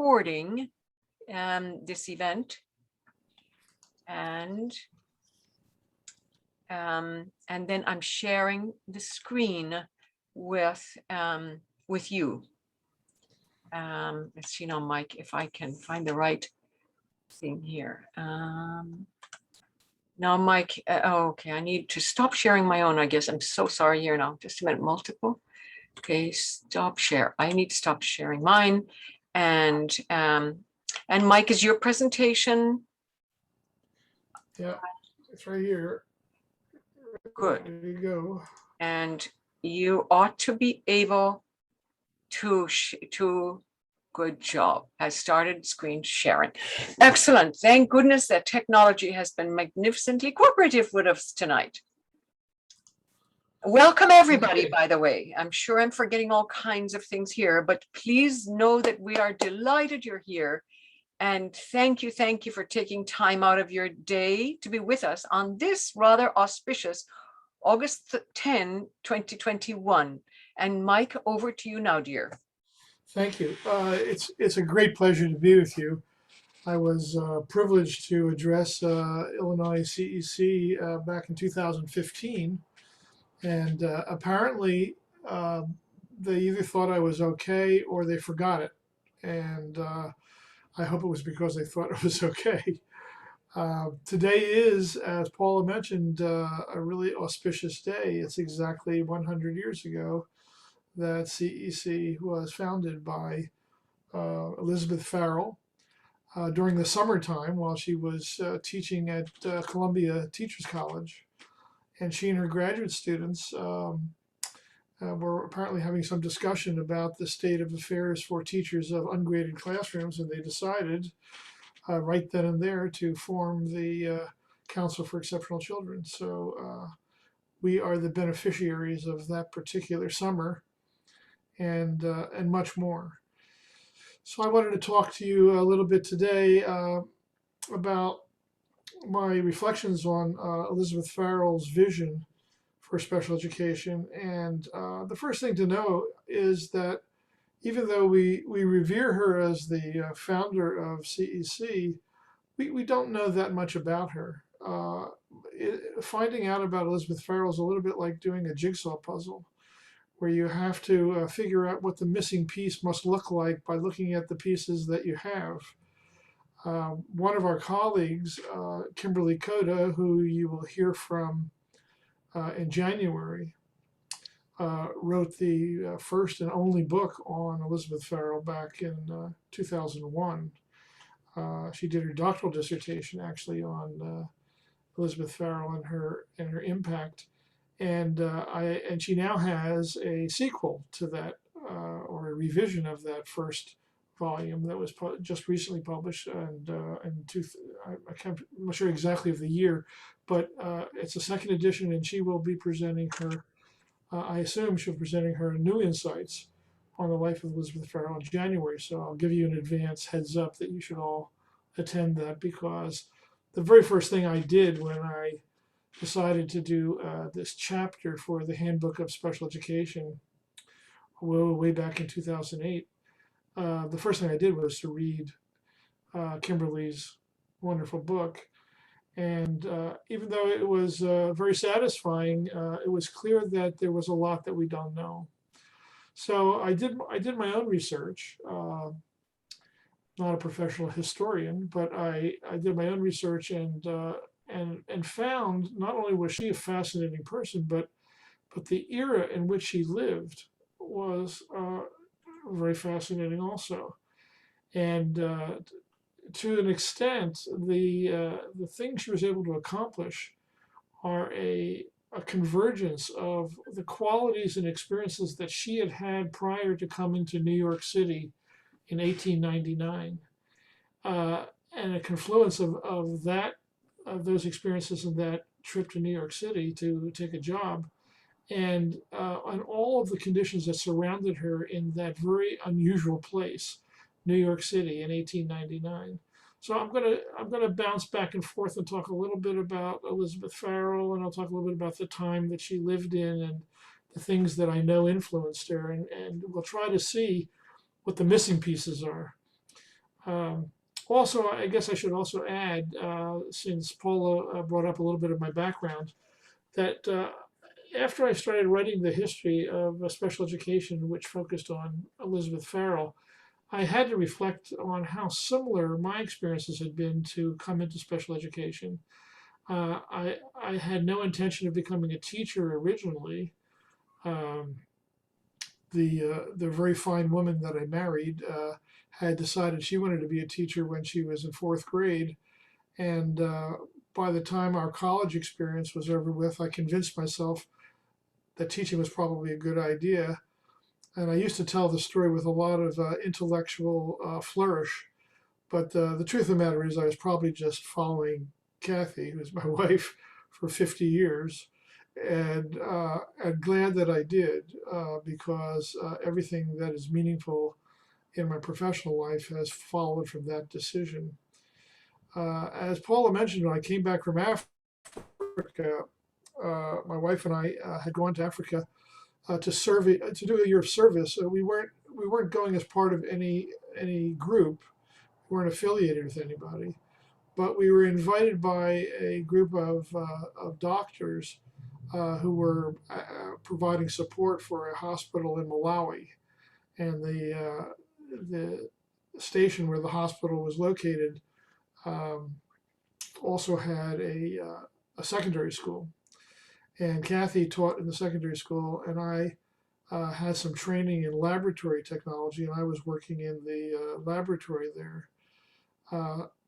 recording this event, and then I'm sharing the screen with you. Let's see now, Mike, if I can find the right thing here. Now, Mike, okay, I need to stop sharing my own, I guess. I'm so sorry here now. Just a minute, multiple. Okay, stop share. I need to stop sharing mine. And Mike, is your presentation? Yeah, it's right here. Good. There you go. And you ought to be able to good job. Has started screen sharing. Excellent. Thank goodness that technology has been magnificently cooperative with us tonight. Welcome everybody, by the way. I'm sure I'm forgetting all kinds of things here, but please know that we are delighted you're here. And thank you for taking time out of your day to be with us on this rather auspicious August 10, 2021. And Mike, over to you now, dear. Thank you. It's a great pleasure to be with you. I was privileged to address Illinois CEC back in 2015, and apparently they either thought I was okay or they forgot it, and I hope it was because they thought it was okay. Today is, as Paula mentioned, a really auspicious day. It's exactly 100 years ago that CEC was founded by Elizabeth Farrell during the summertime while she was teaching at Columbia Teachers College. And she and her graduate students were apparently having some discussion about the state of affairs for teachers of ungraded classrooms, and they decided right then and there to form the Council for Exceptional Children. So we are the beneficiaries of that particular summer, and much more. So I wanted to talk to you a little bit today about my reflections on Elizabeth Farrell's vision for special education. And the first thing to know is that even though we revere her as the founder of CEC, we don't know that much about her. Finding out about Elizabeth Farrell is a little bit like doing a jigsaw puzzle, where you have to figure out what the missing piece must look like by looking at the pieces that you have. One of our colleagues, Kimberly Coda, who you will hear from in January, wrote the first and only book on Elizabeth Farrell back in 2001. She did her doctoral dissertation actually on Elizabeth Farrell and her impact. And she now has a sequel to that, or a revision of that first volume that was just recently published, and I'm not sure exactly of the year, but it's a second edition, and she will be presenting her. I assume she'll be presenting her new insights on the life of Elizabeth Farrell in January. So I'll give you an advance heads up that you should all attend that, because the very first thing I did when I decided to do this chapter for the Handbook of Special Education way back in 2008, the first thing I did was to read Kimberly's wonderful book. And even though it was very satisfying, it was clear that there was a lot that we don't know. So I did my own research. Not a professional historian, but I did my own research and found not only was she a fascinating person, but the era in which she lived was very fascinating also. And to an extent, the things she was able to accomplish are a convergence of the qualities and experiences that she had had prior to coming to New York City in 1899, and a confluence of those experiences and that trip to New York City to take a job, and all of the conditions that surrounded her in that very unusual place, New York City in 1899. So I'm gonna bounce back and forth and talk a little bit about Elizabeth Farrell, and I'll talk a little bit about the time that she lived in and the things that I know influenced her, and we'll try to see what the missing pieces are. Um, Also, I guess I should also add, since Paula brought up a little bit of my background, that after I started writing the history of special education, which focused on Elizabeth Farrell, I had to reflect on how similar my experiences had been to come into special education. I had no intention of becoming a teacher originally. Um, the very fine woman that I married had decided she wanted to be a teacher when she was in fourth grade, and by the time our college experience was over with, I convinced myself that teaching was probably a good idea. And I used to tell the story with a lot of intellectual flourish. But the truth of the matter is, I was probably just following Kathy, who's my wife, for 50 years. And I'm glad that I did because everything that is meaningful in my professional life has followed from that decision. As Paula mentioned, when I came back from Africa, my wife and I had gone to Africa to do a year of service. So we weren't going as part of any group. We weren't affiliated with anybody, but we were invited by a group of doctors who were providing support for a hospital in Malawi, and the station where the hospital was located um, also had a secondary school. And Kathy taught in the secondary school, and I had some training in laboratory technology, and I was working in the laboratory there.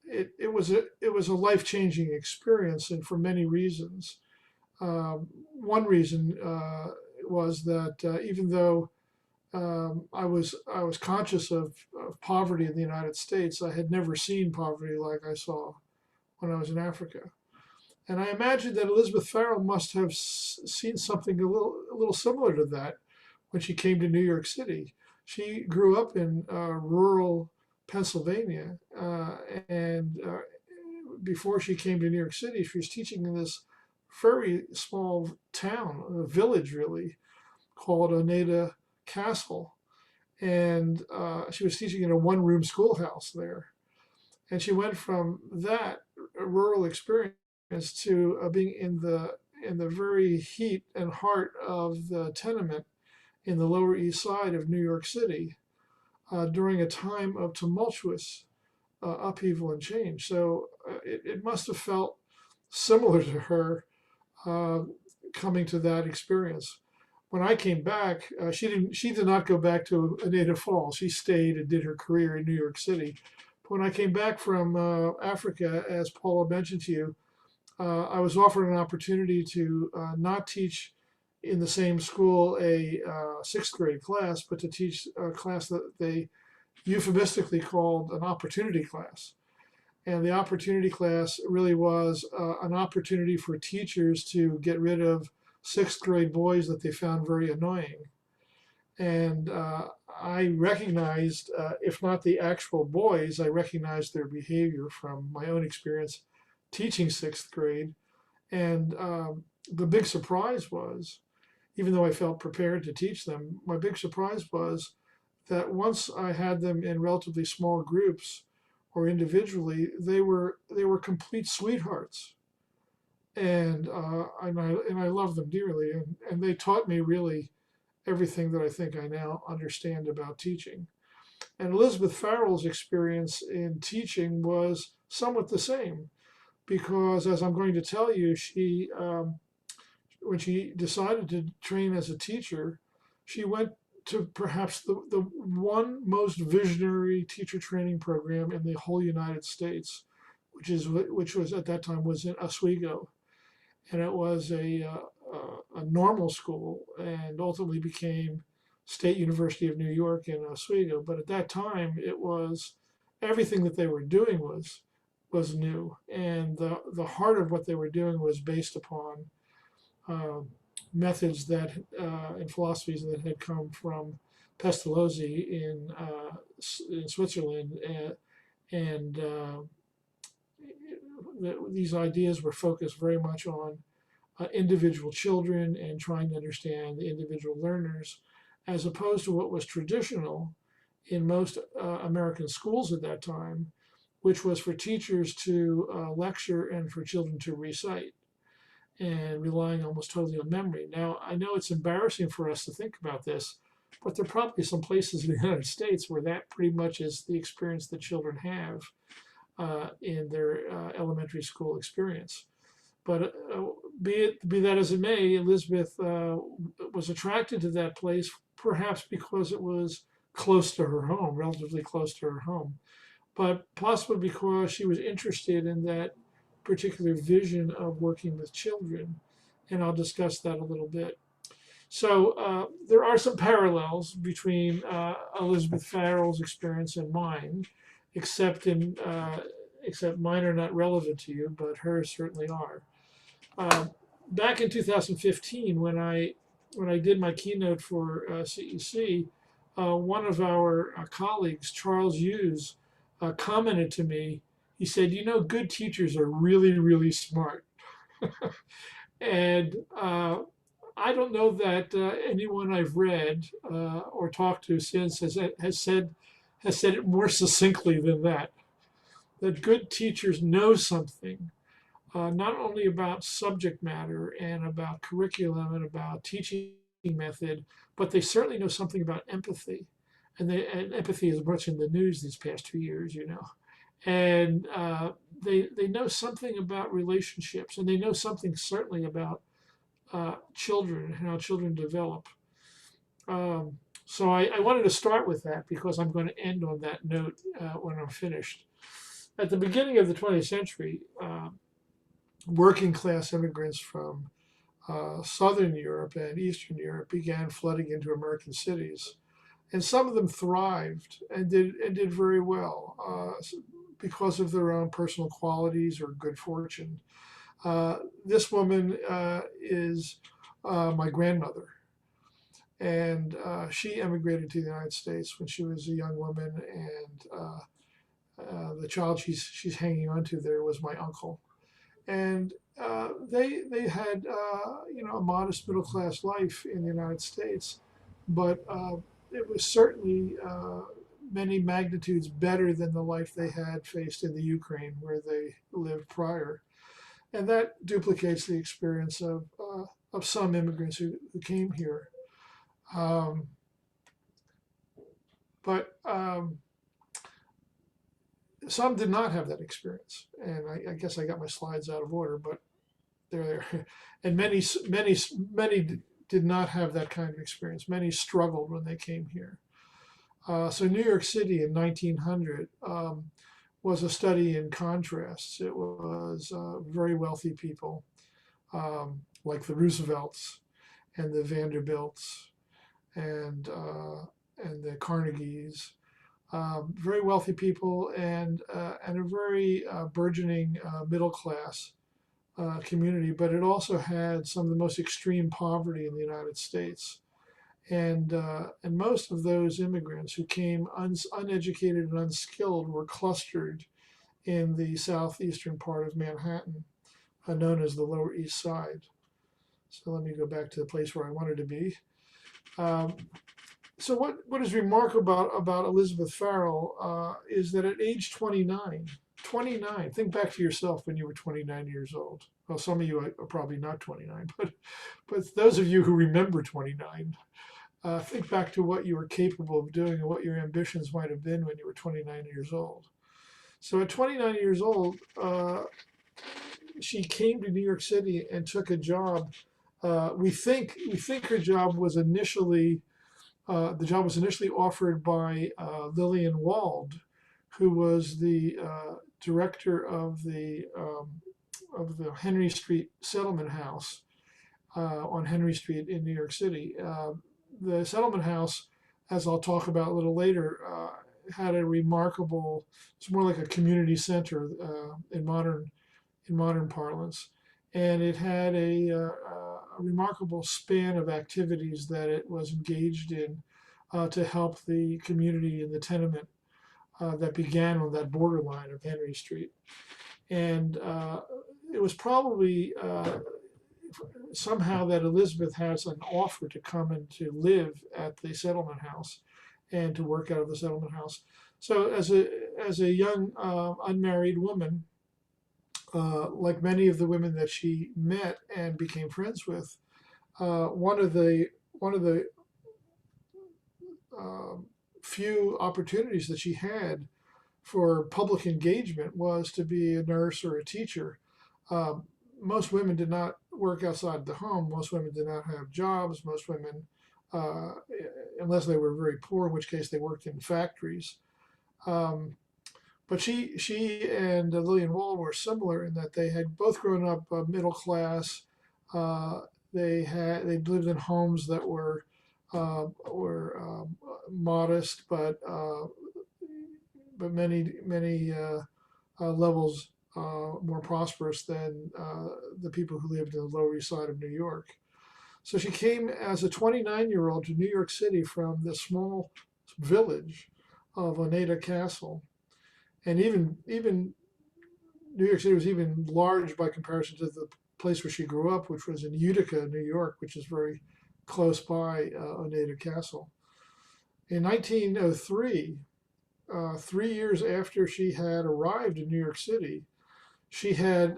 It was a life-changing experience, and for many reasons. One reason was that even though I was conscious of poverty in the United States, I had never seen poverty like I saw when I was in Africa. And I imagine that Elizabeth Farrell must have seen something a little similar to that when she came to New York City. She grew up in rural Pennsylvania, and before she came to New York City, she was teaching in this very small town, a village really, called Oneida Castle. And she was teaching in a one-room schoolhouse there. And she went from that rural experience to being in the very heat and heart of the tenement in the Lower East Side of New York City during a time of tumultuous upheaval and change. So it must have felt similar to her uh, coming to that experience. When I came back, she did not go back to Oneida Falls. She stayed and did her career in New York City. But when I came back from Africa, as Paula mentioned to you, I was offered an opportunity to not teach in the same school a sixth grade class, but to teach a class that they euphemistically called an opportunity class. And the opportunity class really was an opportunity for teachers to get rid of sixth grade boys that they found very annoying. And I recognized, if not the actual boys, I recognized their behavior from my own experience teaching sixth grade. And the big surprise was, even though I felt prepared to teach them, my big surprise was that once I had them in relatively small groups or individually, they were complete sweethearts, and I love them dearly, and they taught me really everything that I think I now understand about teaching. And Elizabeth Farrell's experience in teaching was somewhat the same, because as I'm going to tell you, when she decided to train as a teacher, she went to perhaps the one most visionary teacher training program in the whole United States, which was at that time was in Oswego, and it was a normal school, and ultimately became State University of New York in Oswego. But at that time, it was everything that they were doing was new, and the heart of what they were doing was based upon uh, methods that and philosophies that had come from Pestalozzi in Switzerland, and these ideas were focused very much on individual children and trying to understand the individual learners, as opposed to what was traditional in most American schools at that time, which was for teachers to lecture and for children to recite, and relying almost totally on memory. Now, I know it's embarrassing for us to think about this, but there are probably some places in the United States where that pretty much is the experience that children have in their elementary school experience. But be that as it may, Elizabeth was attracted to that place, perhaps because it was close to her home, relatively close to her home, but possibly because she was interested in that particular vision of working with children. And I'll discuss that a little bit. So there are some parallels between Elizabeth Farrell's experience and mine, except mine are not relevant to you, but hers certainly are. Back in 2015, when I did my keynote for CEC, one of our colleagues, Charles Hughes, commented to me. He said, "You know, good teachers are really, really smart." And I don't know that anyone I've read or talked to since has said it more succinctly than that. That good teachers know something, not only about subject matter and about curriculum and about teaching method, but they certainly know something about empathy. And empathy is much in the news these past 2 years, you know. And they know something about relationships, and they know something certainly about children and how children develop. So I wanted to start with that because I'm going to end on that note when I'm finished. At the beginning of the 20th century, working class immigrants from Southern Europe and Eastern Europe began flooding into American cities. And some of them thrived and did very well because of their own personal qualities or good fortune. This woman is my grandmother, and she emigrated to the United States when she was a young woman, and the child she's hanging on to there was my uncle, and they had a modest middle class life in the United States, but it was certainly many magnitudes better than the life they had faced in the Ukraine where they lived prior. And that duplicates the experience of some immigrants who came here. But some did not have that experience. And I guess I got my slides out of order, but they're there. And many did not have that kind of experience. Many struggled when they came here. So New York City in 1900 was a study in contrasts. It was very wealthy people like the Roosevelts and the Vanderbilts and the Carnegies, very wealthy people and a very burgeoning middle class community, but it also had some of the most extreme poverty in the United States. And most of those immigrants who came uneducated and unskilled were clustered in the southeastern part of Manhattan, known as the Lower East Side. So let me go back to the place where I wanted to be. So what is remarkable about Elizabeth Farrell is that at age 29, think back to yourself when you were 29 years old. Well, some of you are probably not 29, but those of you who remember 29, think back to what you were capable of doing and what your ambitions might have been when you were 29 years old. So at 29 years old, she came to New York City and took a job. We think her job was initially offered by Lillian Wald, who was the director of the Henry Street Settlement House on Henry Street in New York City. The settlement house, as I'll talk about a little later, had a remarkable, it's more like a community center in modern parlance. And it had a remarkable span of activities that it was engaged in to help the community in the tenement that began on that borderline of Henry Street. And it was probably somehow that Elizabeth has an offer to come and to live at the settlement house. and to work out of the settlement house. So as a young unmarried woman, like many of the women that she met and became friends with, one of the few opportunities that she had for public engagement was to be a nurse or a teacher. Um, Most women did not work outside the home. Most women did not have jobs. Most women, uh, unless they were very poor, in which case they worked in factories. Um, but she and Lillian Wald were similar in that they had both grown up middle class. Uh, they lived in homes that were modest, but many levels more prosperous than the people who lived in the Lower East Side of New York. So she came as a 29-year-old to New York City from the small village of Oneida Castle, and even New York City was even large by comparison to the place where she grew up, which was in Utica, New York, which is very close by Oneida Castle. In 1903, 3 years after she had arrived in New York City, she had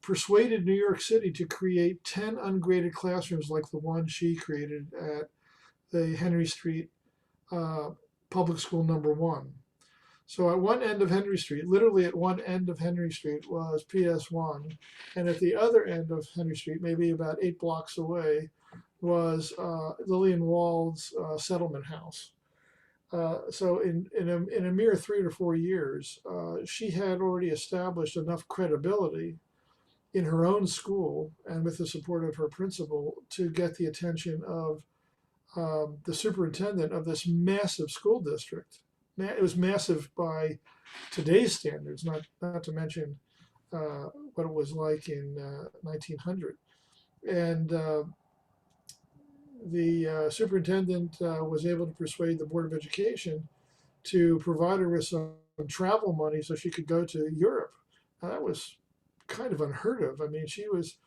persuaded New York City to create 10 ungraded classrooms like the one she created at the Henry Street Public School #1. So at one end of Henry Street, literally at one end of Henry Street was PS1, and at the other end of Henry Street, maybe about 8 blocks away, was Lillian Wald's settlement house. So in a mere 3 to 4 years, she had already established enough credibility in her own school and with the support of her principal to get the attention of the superintendent of this massive school district. It was massive by today's standards, not to mention what it was like in 1900. And the superintendent was able to persuade the Board of Education to provide her with some travel money so she could go to Europe. Now, that was kind of unheard of. I mean, she was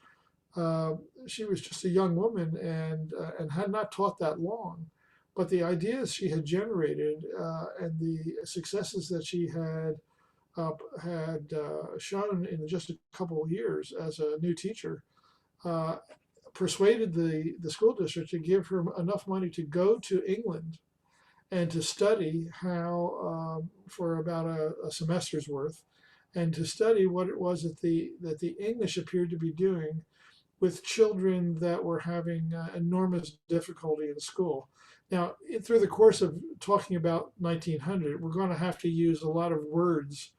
just a young woman and had not taught that long, but the ideas she had generated and the successes that she had shown in just a couple of years as a new teacher uh, persuaded the school district to give her enough money to go to England and to study how for about a semester's worth, and to study what it was that the English appeared to be doing with children that were having enormous difficulty in school. Now, through the course of talking about 1900, we're going to have to use a lot of words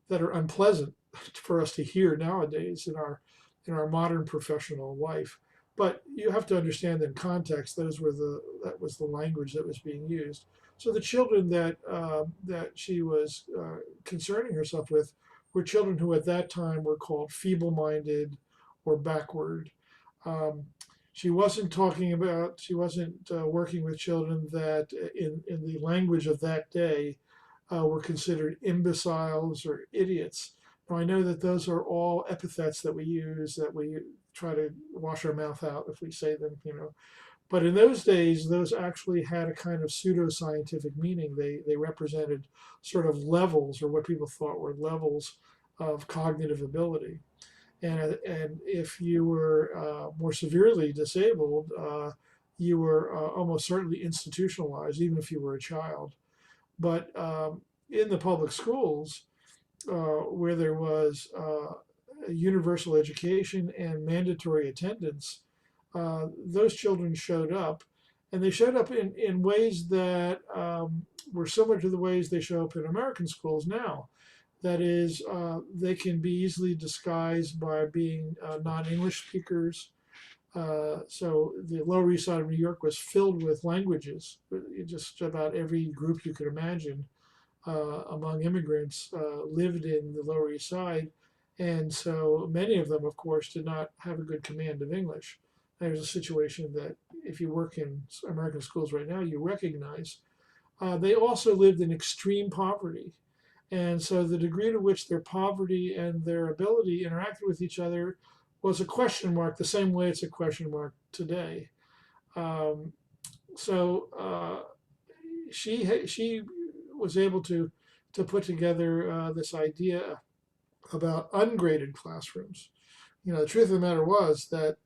that are unpleasant for us to hear nowadays in our modern professional life. But you have to understand in context that was the language that was being used. So the children that she was concerning herself with were children who at that time were called feeble-minded or backward. Um, she wasn't working with children that in the language of that day were considered imbeciles or idiots. Now, I know that those are all epithets that we use, that we try to wash our mouth out if we say them, But in those days, those actually had a kind of pseudoscientific meaning. They represented sort of levels, or what people thought were levels of cognitive ability. And if you were more severely disabled, you were almost certainly institutionalized, even if you were a child. But in the public schools, where there was universal education and mandatory attendance, those children showed up. And they showed up in ways that were similar to the ways they show up in American schools now. That is, they can be easily disguised by being non-English speakers. So the Lower East Side of New York was filled with languages. Just about every group you could imagine among immigrants lived in the Lower East Side. And so many of them, of course, did not have a good command of English. There's a situation that if you work in American schools right now, you recognize. They also lived in extreme poverty. And so the degree to which their poverty and their ability interacted with each other was a question mark, the same way it's a question mark today. So she was able to put together this idea about ungraded classrooms. The truth of the matter was that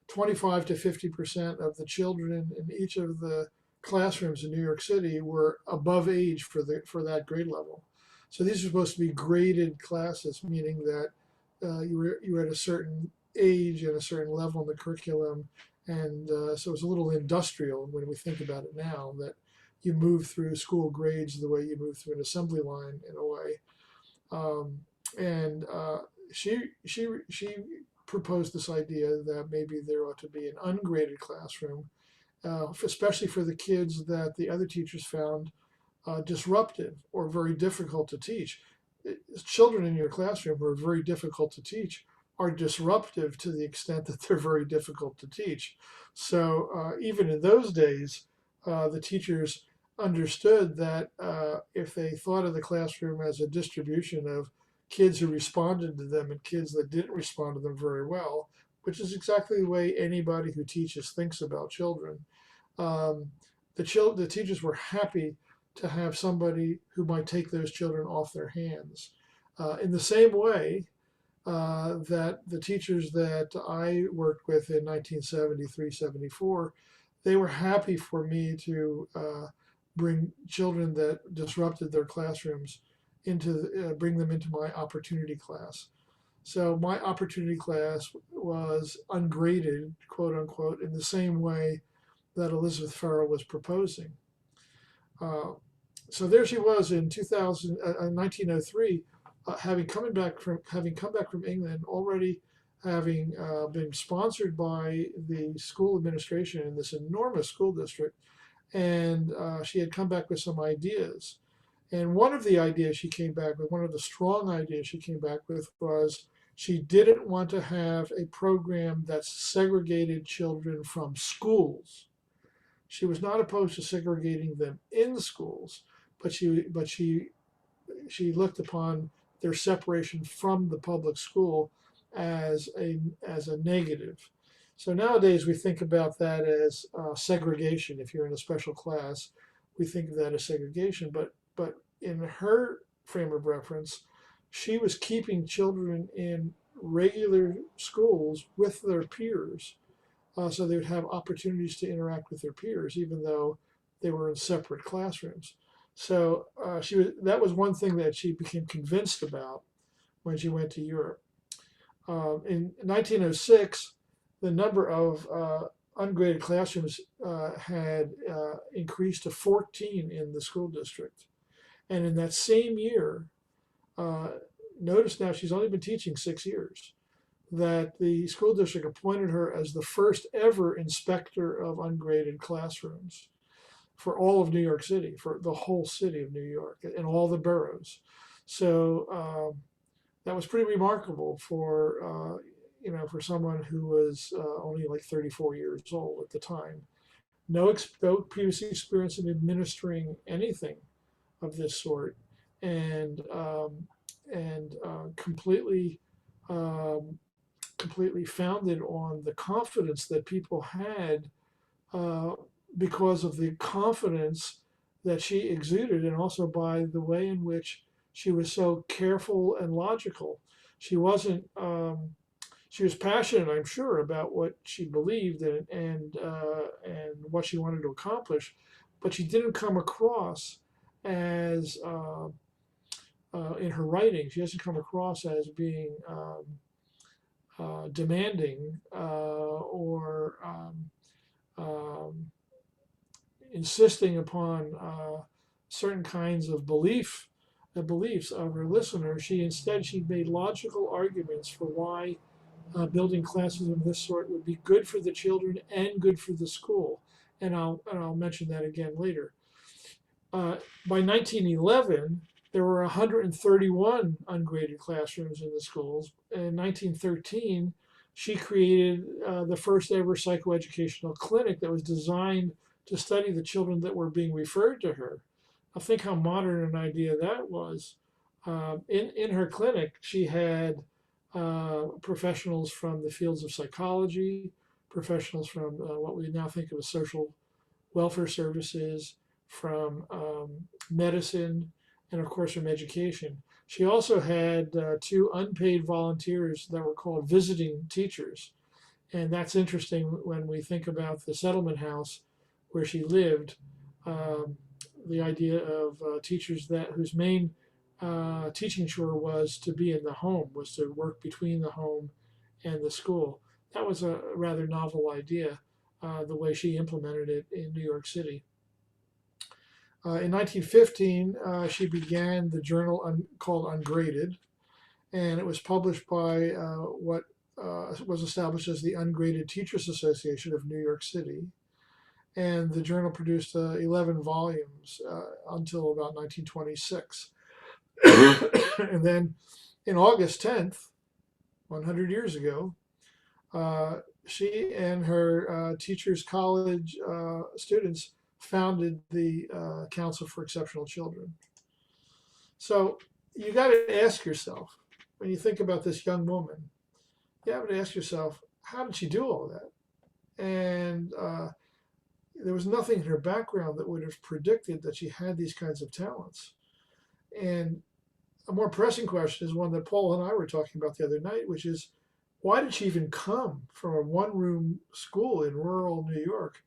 25 to 50% of the children in each of the classrooms in New York City were above age for that grade level. So these are supposed to be graded classes, meaning that you were at a certain age and a certain level in the curriculum, and so it's a little industrial when we think about it now, that you move through school grades the way you move through an assembly line in a way. And she proposed this idea that maybe there ought to be an ungraded classroom, especially for the kids that the other teachers found disruptive or very difficult to teach. Children in your classroom who are very difficult to teach are disruptive to the extent that they're very difficult to teach. So even in those days, the teachers understood that if they thought of the classroom as a distribution of kids who responded to them and kids that didn't respond to them very well, which is exactly the way anybody who teaches thinks about children, the teachers were happy to have somebody who might take those children off their hands. In the same way that the teachers that I worked with in 1973, 74, they were happy for me to bring children that disrupted their classrooms bring them into my opportunity class. So my opportunity class was ungraded, quote unquote, in the same way that Elizabeth Farrell was proposing. So there she was in 1903, having come back from England, already having been sponsored by the school administration in this enormous school district, and she had come back with some ideas. And one of the ideas she came back with, one of the strong ideas she came back with, was she didn't want to have a program that segregated children from schools. She was not opposed to segregating them in schools, but she looked upon their separation from the public school as a negative. So nowadays we think about that as segregation. If you're in a special class, we think of that as segregation. But in her frame of reference, she was keeping children in regular schools with their peers, so they would have opportunities to interact with their peers, even though they were in separate classrooms. So that was one thing that she became convinced about when she went to Europe. In 1906, the number of ungraded classrooms had increased to 14 in the school district. And in that same year, notice now she's only been teaching 6 years, that the school district appointed her as the first ever inspector of ungraded classrooms for all of New York City, for the whole city of New York and all the boroughs. So that was pretty remarkable for someone who was only like 34 years old at the time. No previous experience in administering anything of this sort, and completely founded on the confidence that people had because of the confidence that she exuded, and also by the way in which she was so careful and logical. She wasn't. She was passionate, I'm sure, about what she believed and what she wanted to accomplish, but she didn't come across as in her writing. She doesn't come across as being demanding or insisting upon certain kinds of beliefs of her listeners. She made logical arguments for why building classes of this sort would be good for the children and good for the school, and I'll mention that again later. By 1911, there were 131 ungraded classrooms in the schools. In 1913, she created the first ever psychoeducational clinic that was designed to study the children that were being referred to her. Now think how modern an idea that was. In her clinic, she had professionals from the fields of psychology, professionals from what we now think of as social welfare services, from medicine, and of course from education. She also had two unpaid volunteers that were called visiting teachers. And that's interesting when we think about the settlement house where she lived. Um, the idea of teachers that whose main teaching chore was to be in the home, was to work between the home and the school. That was a rather novel idea, the way she implemented it in New York City. In 1915, she began the journal called Ungraded, and it was published by what was established as the Ungraded Teachers Association of New York City. And the journal produced 11 volumes until about 1926. And then in August 10th, 100 years ago, she and her Teachers College students founded the Council for Exceptional Children. So you got to ask yourself, when you think about this young woman, you have to ask yourself, how did she do all of that? And there was nothing in her background that would have predicted that she had these kinds of talents. And a more pressing question is one that Paul and I were talking about the other night, which is, why did she even come from a one-room school in rural New York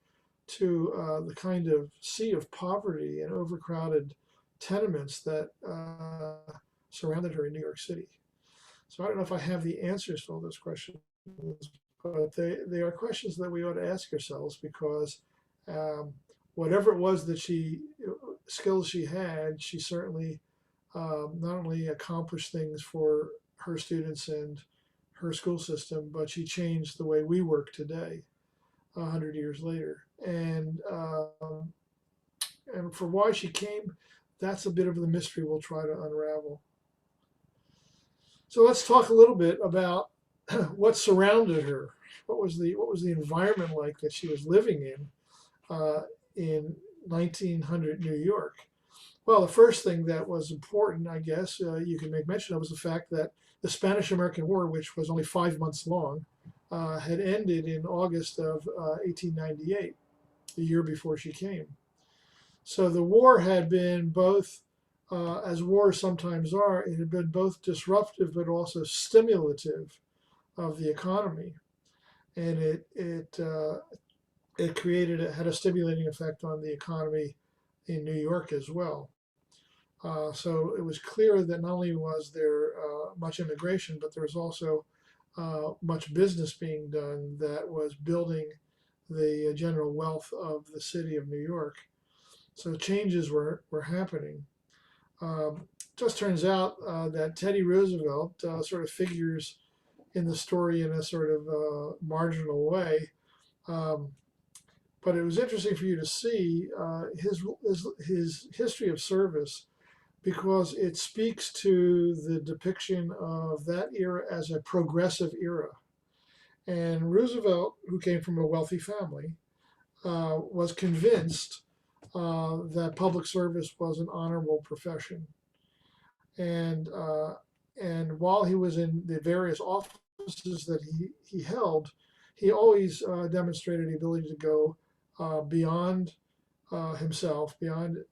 to the kind of sea of poverty and overcrowded tenements that surrounded her in New York City? So I don't know if I have the answers to all those questions, but they are questions that we ought to ask ourselves, because whatever it was that skills she had, she certainly not only accomplished things for her students and her school system, but she changed the way we work today, 100 years later. And for why she came, that's a bit of the mystery we'll try to unravel. So let's talk a little bit about what surrounded her. What was the environment like that she was living in 1900 New York? Well, the first thing that was important, I guess, you can make mention of, was the fact that the Spanish-American War, which was only 5 months long, had ended in August of 1898, the year before she came. So the war had been both, as wars sometimes are, it had been both disruptive but also stimulative of the economy, and it had a stimulating effect on the economy in New York as well. So it was clear that not only was there much immigration, but there was also much business being done that was building the general wealth of the city of New York. So changes were happening. Just turns out that Teddy Roosevelt sort of figures in the story in a sort of marginal way. But it was interesting for you to see his history of service, because it speaks to the depiction of that era as a progressive era. And Roosevelt, who came from a wealthy family, was convinced that public service was an honorable profession. And while he was in the various offices that he held, he always demonstrated the ability to go beyond himself, beyond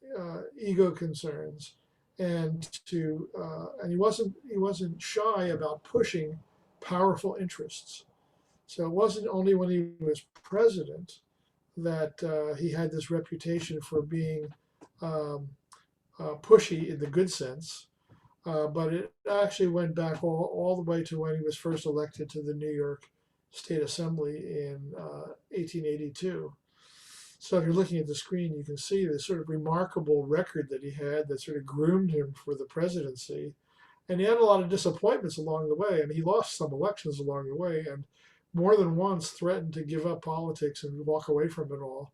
ego concerns, and he wasn't shy about pushing powerful interests. So it wasn't only when he was president that he had this reputation for being pushy in the good sense, but it actually went back all the way to when he was first elected to the New York State Assembly in 1882. So if you're looking at the screen, you can see the sort of remarkable record that he had that sort of groomed him for the presidency. And he had a lot of disappointments along the way. I mean, he lost some elections along the way, and more than once threatened to give up politics and walk away from it all.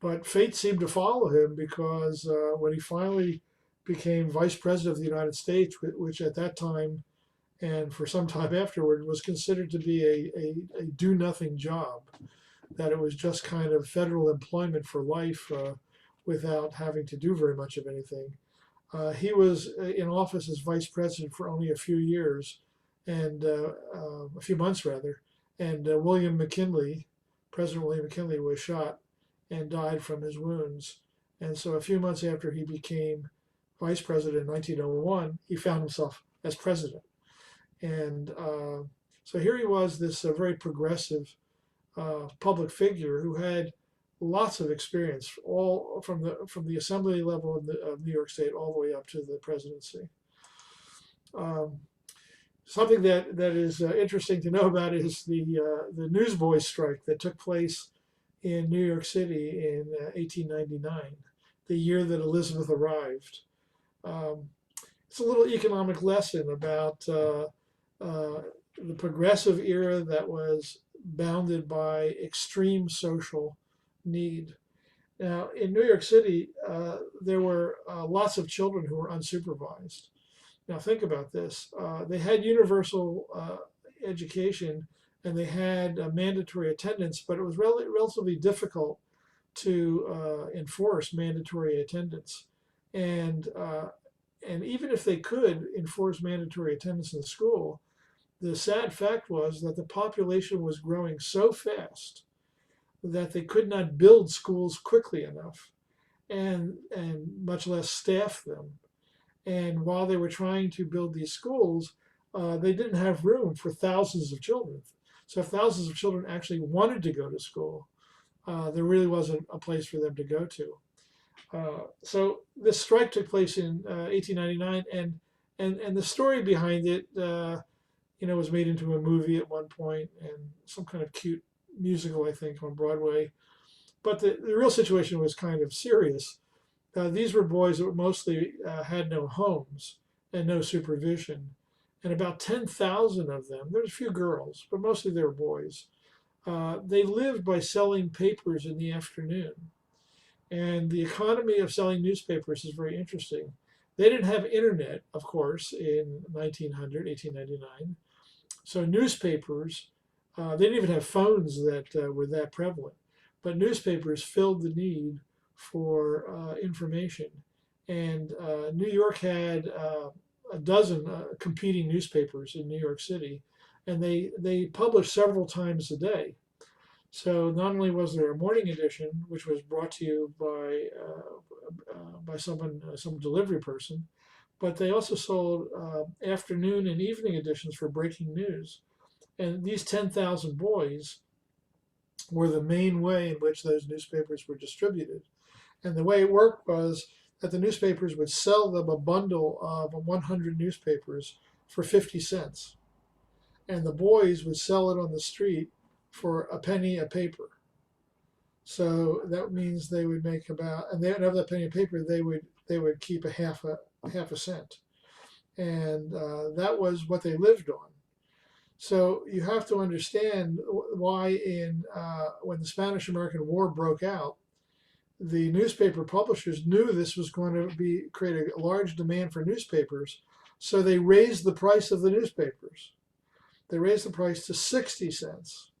But fate seemed to follow him, because when he finally became vice president of the United States, which at that time and for some time afterward was considered to be a do-nothing job, that it was just kind of federal employment for life without having to do very much of anything. He was in office as vice president for only a few years, and a few months rather, and President William McKinley was shot and died from his wounds. And so a few months after he became vice president in 1901, he found himself as president. And so here he was, this very progressive public figure who had lots of experience, all from the assembly level of New York State all the way up to the presidency. Um, Something that is interesting to know about is the newsboys strike that took place in New York City in 1899, the year that Elizabeth arrived. Um, it's a little economic lesson about the progressive era that was bounded by extreme social need. Now, in New York City, there were lots of children who were unsupervised. Now, think about this. They had universal education and they had mandatory attendance, but it was relatively difficult to enforce mandatory attendance. And, and even if they could enforce mandatory attendance in school, the sad fact was that the population was growing so fast that they could not build schools quickly enough and much less staff them. And while they were trying to build these schools, they didn't have room for thousands of children. So if thousands of children actually wanted to go to school, there really wasn't a place for them to go to. So this strike took place in 1899, and the story behind it, was made into a movie at one point and some kind of cute musical, I think, on Broadway. But the real situation was kind of serious. These were boys that mostly had no homes and no supervision. And about 10,000 of them, there's a few girls, but mostly they were boys, they lived by selling papers in the afternoon. And the economy of selling newspapers is very interesting. They didn't have internet, of course, in 1899. So newspapers, they didn't even have phones that were that prevalent. But newspapers filled the need for information. And New York had a dozen competing newspapers in New York City, and they published several times a day. So not only was there a morning edition, which was brought to you by some delivery person, but they also sold afternoon and evening editions for breaking news. And these 10,000 boys were the main way in which those newspapers were distributed. And the way it worked was that the newspapers would sell them a bundle of 100 newspapers for 50 cents. And the boys would sell it on the street for a penny a paper. So that means they would make about, and of that penny a paper, they would keep a half a cent. And that was what they lived on. So you have to understand why when the Spanish-American War broke out, the newspaper publishers knew this was going to create a large demand for newspapers, so they raised the price of the newspapers. They raised the price to 60 cents.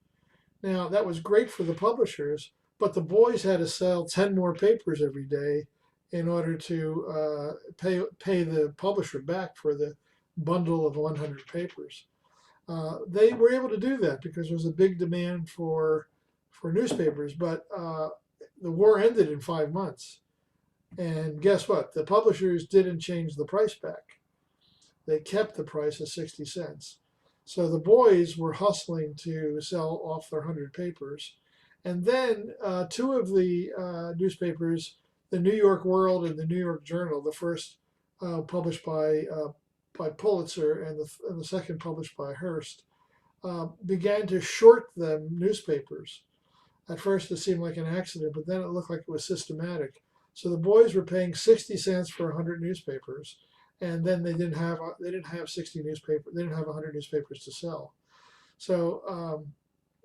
Now, that was great for the publishers, but the boys had to sell 10 more papers every day in order to pay the publisher back for the bundle of 100 papers. They were able to do that because there was a big demand for newspapers, but the war ended in 5 months. And guess what? The publishers didn't change the price back. They kept the price at 60 cents. So the boys were hustling to sell off their 100 papers. And then two of the newspapers, the New York World and the New York Journal, the first published by Pulitzer and the second published by Hearst, began to short them newspapers. At first it seemed like an accident, but then it looked like it was systematic. So the boys were paying 60 cents for 100 newspapers, and then they didn't have 60 newspapers. They didn't have 100 newspapers to sell. So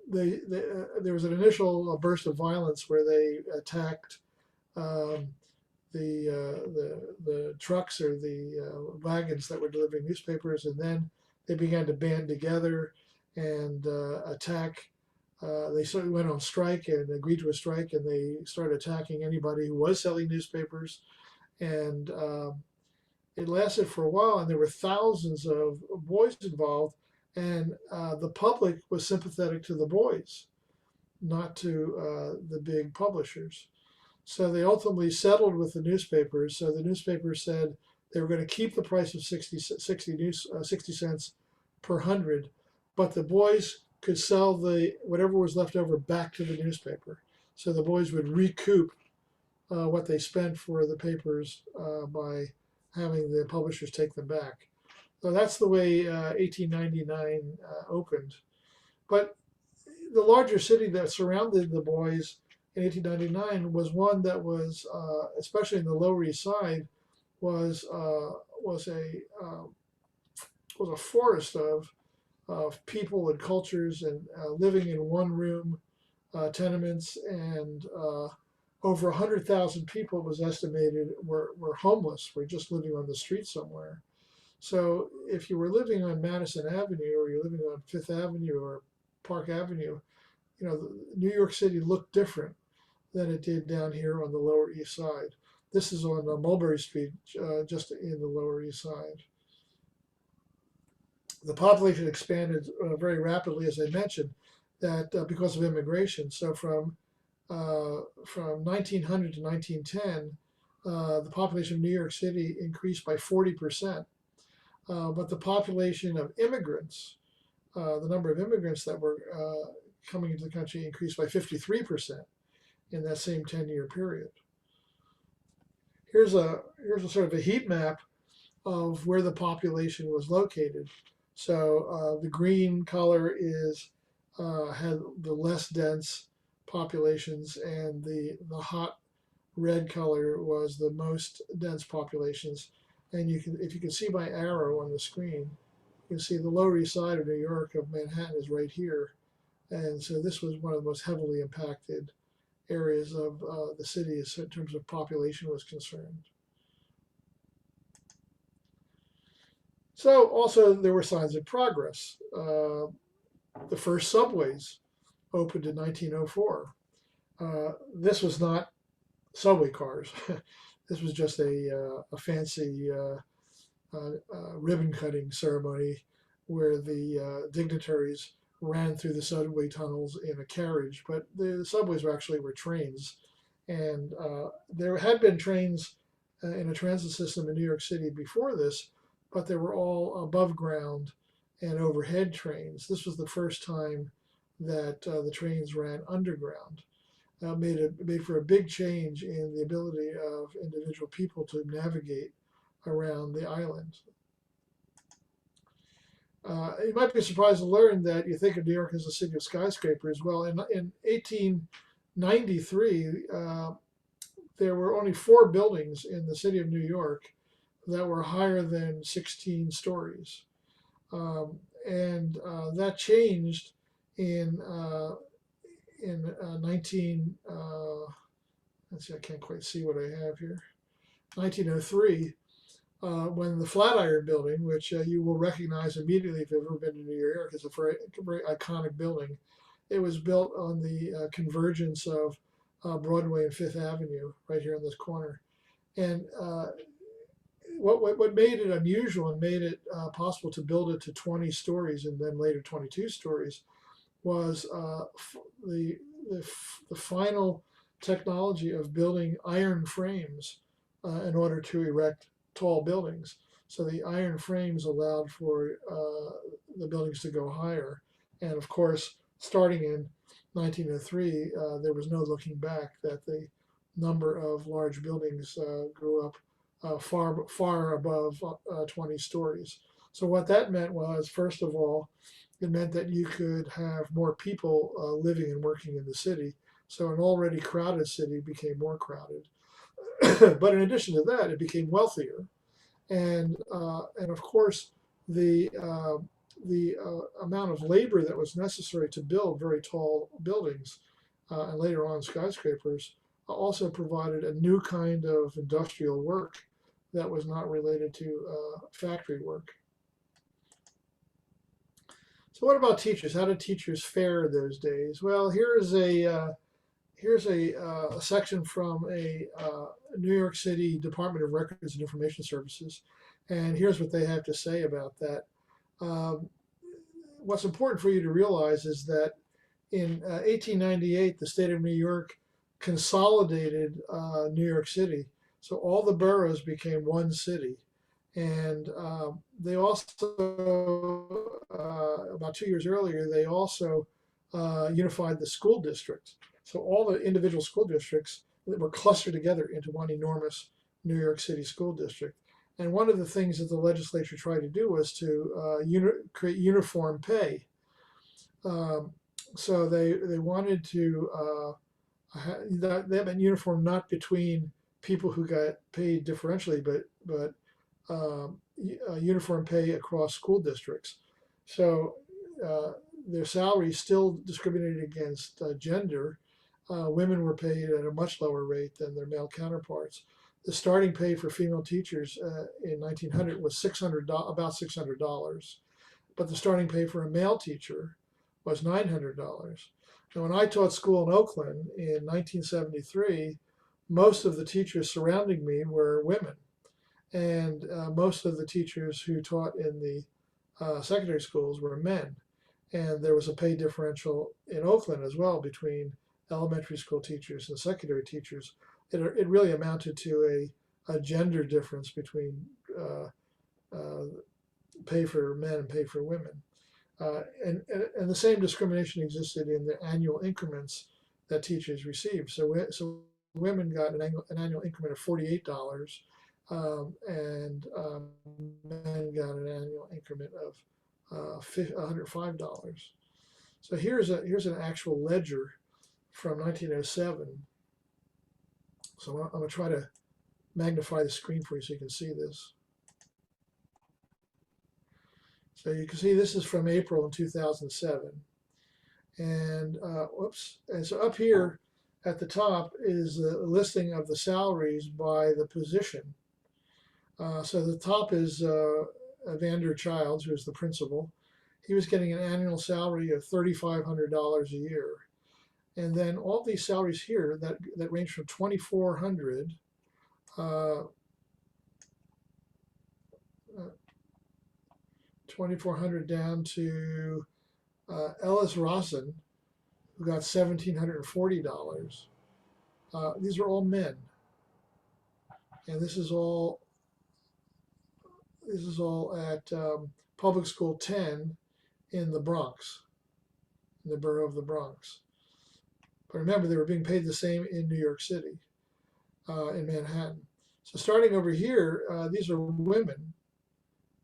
there was an initial burst of violence where they attacked the trucks or the wagons that were delivering newspapers, and then they began to band together and attack. They sort of went on strike and agreed to a strike, and they started attacking anybody who was selling newspapers. And it lasted for a while, and there were thousands of boys involved, and the public was sympathetic to the boys. not to the big publishers. So they ultimately settled with the newspapers. So the newspapers said they were going to keep the price of 60 cents per hundred, but the boys could sell the whatever was left over back to the newspaper. So the boys would recoup what they spent for the papers by having the publishers take them back. So that's the way 1899 opened. But the larger city that surrounded the boys in 1899 was one that was, especially in the Lower East Side, was was a was a forest of people and cultures and living in one room tenements, and over 100,000 people, it was estimated, were homeless, were just living on the street somewhere. So if you were living on Madison Avenue, or you're living on Fifth Avenue or Park Avenue, New York City looked different than it did down here on the Lower East Side. This is on Mulberry Street, just in the Lower East Side. The population expanded very rapidly, as I mentioned, that because of immigration. So from 1900 to 1910, the population of New York City increased by 40%. But the population of immigrants, the number of immigrants that were coming into the country, increased by 53% in that same 10-year period. Here's a sort of a heat map of where the population was located. So the green color had the less dense populations, and the hot red color was the most dense populations. And if you can see my arrow on the screen, you can see the Lower East Side of New York, of Manhattan, is right here. And so this was one of the most heavily impacted areas of the city in terms of population was concerned. So also there were signs of progress. The first subways opened in 1904. This was not subway cars. This was just a fancy ribbon cutting ceremony where the dignitaries ran through the subway tunnels in a carriage, but the subways were trains. And there had been trains in a transit system in New York City before this, but they were all above ground and overhead trains. This was the first time that the trains ran underground. Made for a big change in the ability of individual people to navigate around the island. You might be surprised to learn that you think of New York as a city of skyscrapers. Well, in 1893, there were only 4 buildings in the city of New York that were higher than 16 stories. And that changed in 1903, when the Flatiron Building, which you will recognize immediately if you've ever been to New York, is a very, very iconic building. It was built on the convergence of Broadway and Fifth Avenue, right here in this corner. And what made it unusual and made it possible to build it to 20 stories and then later 22 stories was the final technology of building iron frames in order to erect tall buildings. So the iron frames allowed for the buildings to go higher. And of course, starting in 1903, there was no looking back, that the number of large buildings grew up far above 20 stories. So what that meant was, first of all, it meant that you could have more people living and working in the city. So an already crowded city became more crowded. But in addition to that, it became wealthier. And of course, the amount of labor that was necessary to build very tall buildings and later on skyscrapers also provided a new kind of industrial work that was not related to factory work. So what about teachers? How did teachers fare those days? Well, here's a section from a New York City Department of Records and Information Services, and here's what they have to say about that. What's important for you to realize is that in 1898, the state of New York consolidated New York City. So all the boroughs became one city. And they also, about 2 years earlier, they also unified the school districts. So all the individual school districts that were clustered together into one enormous New York City school district. And one of the things that the legislature tried to do was to create uniform pay. Um, so they wanted to that meant uniform not between people who got paid differentially, but uniform pay across school districts. So their salaries still discriminated against gender. Women were paid at a much lower rate than their male counterparts. The starting pay for female teachers in 1900 was about $600, but the starting pay for a male teacher was $900. And when I taught school in Oakland in 1973, most of the teachers surrounding me were women. And most of the teachers who taught in the secondary schools were men. And there was a pay differential in Oakland as well between elementary school teachers and secondary teachers. It really amounted to a gender difference between pay for men and pay for women. And the same discrimination existed in the annual increments that teachers received. So women got an annual increment of $48, and men got an annual increment of $105. So here's an actual ledger from 1907. So I'm going to try to magnify the screen for you so you can see this. So you can see this is from April in 2007. And whoops. And so up here at the top is the listing of the salaries by the position. So the top is Evander Childs, who is the principal. He was getting an annual salary of $3,500 a year. And then all these salaries here that range from $2,400 $2,400 down to Ellis Rossen, who got $1,740. These are all men, and this is all at Public School 10 in the Bronx, in the borough of the Bronx. But remember, they were being paid the same in New York City, in Manhattan. So starting over here, these are women.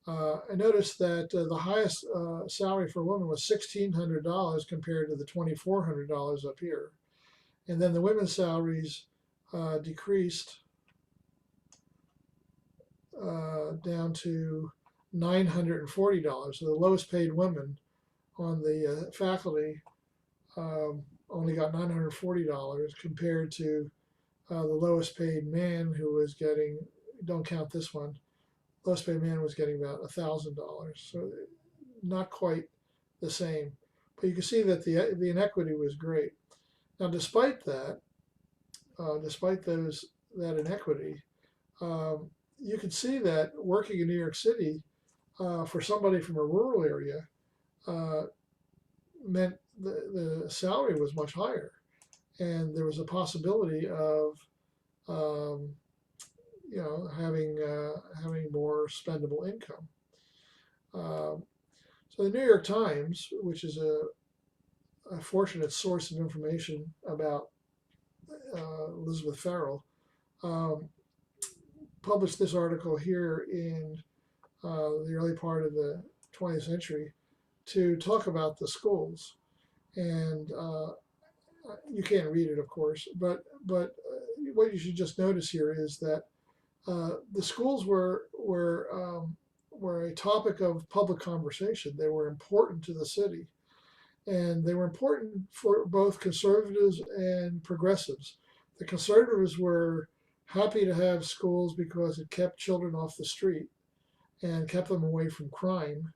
I noticed that the highest salary for a woman was $1,600 compared to the $2,400 up here. And then the women's salaries decreased down to $940. So the lowest paid woman on the faculty only got $940 compared to the lowest paid man who was getting, don't count this one, lowest paid man was getting about $1,000. So not quite the same. But you can see that the inequity was great. Now, despite that, that inequity, you can see that working in New York City for somebody from a rural area meant the salary was much higher, and there was a possibility of having more spendable income. So the New York Times, which is a fortunate source of information about Elizabeth Farrell, published this article here in the early part of the 20th century to talk about the schools. And you can't read it, of course, but what you should just notice here is that the schools were a topic of public conversation. They were important to the city, and they were important for both conservatives and progressives. The conservatives were happy to have schools because it kept children off the street and kept them away from crime.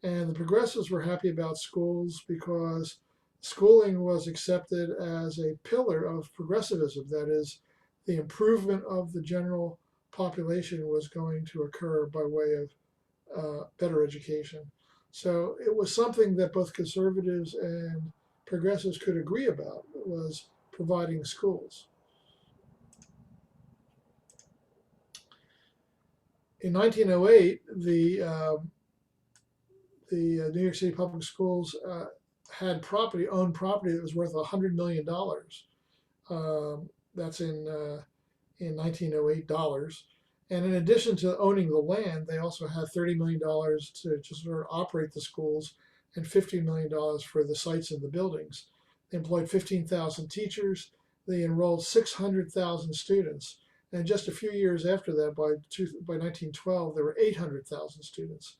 And the progressives were happy about schools because schooling was accepted as a pillar of progressivism. That is, the improvement of the general population was going to occur by way of better education. So it was something that both conservatives and progressives could agree about was providing schools. In 1908, the New York City Public Schools had owned property that was worth $100 million. That's in 1908 dollars. And in addition to owning the land, they also had $30 million to just sort of operate the schools and $15 million for the sites and the buildings. They employed 15,000 teachers. They enrolled 600,000 students. And just a few years after that, by 1912, there were 800,000 students.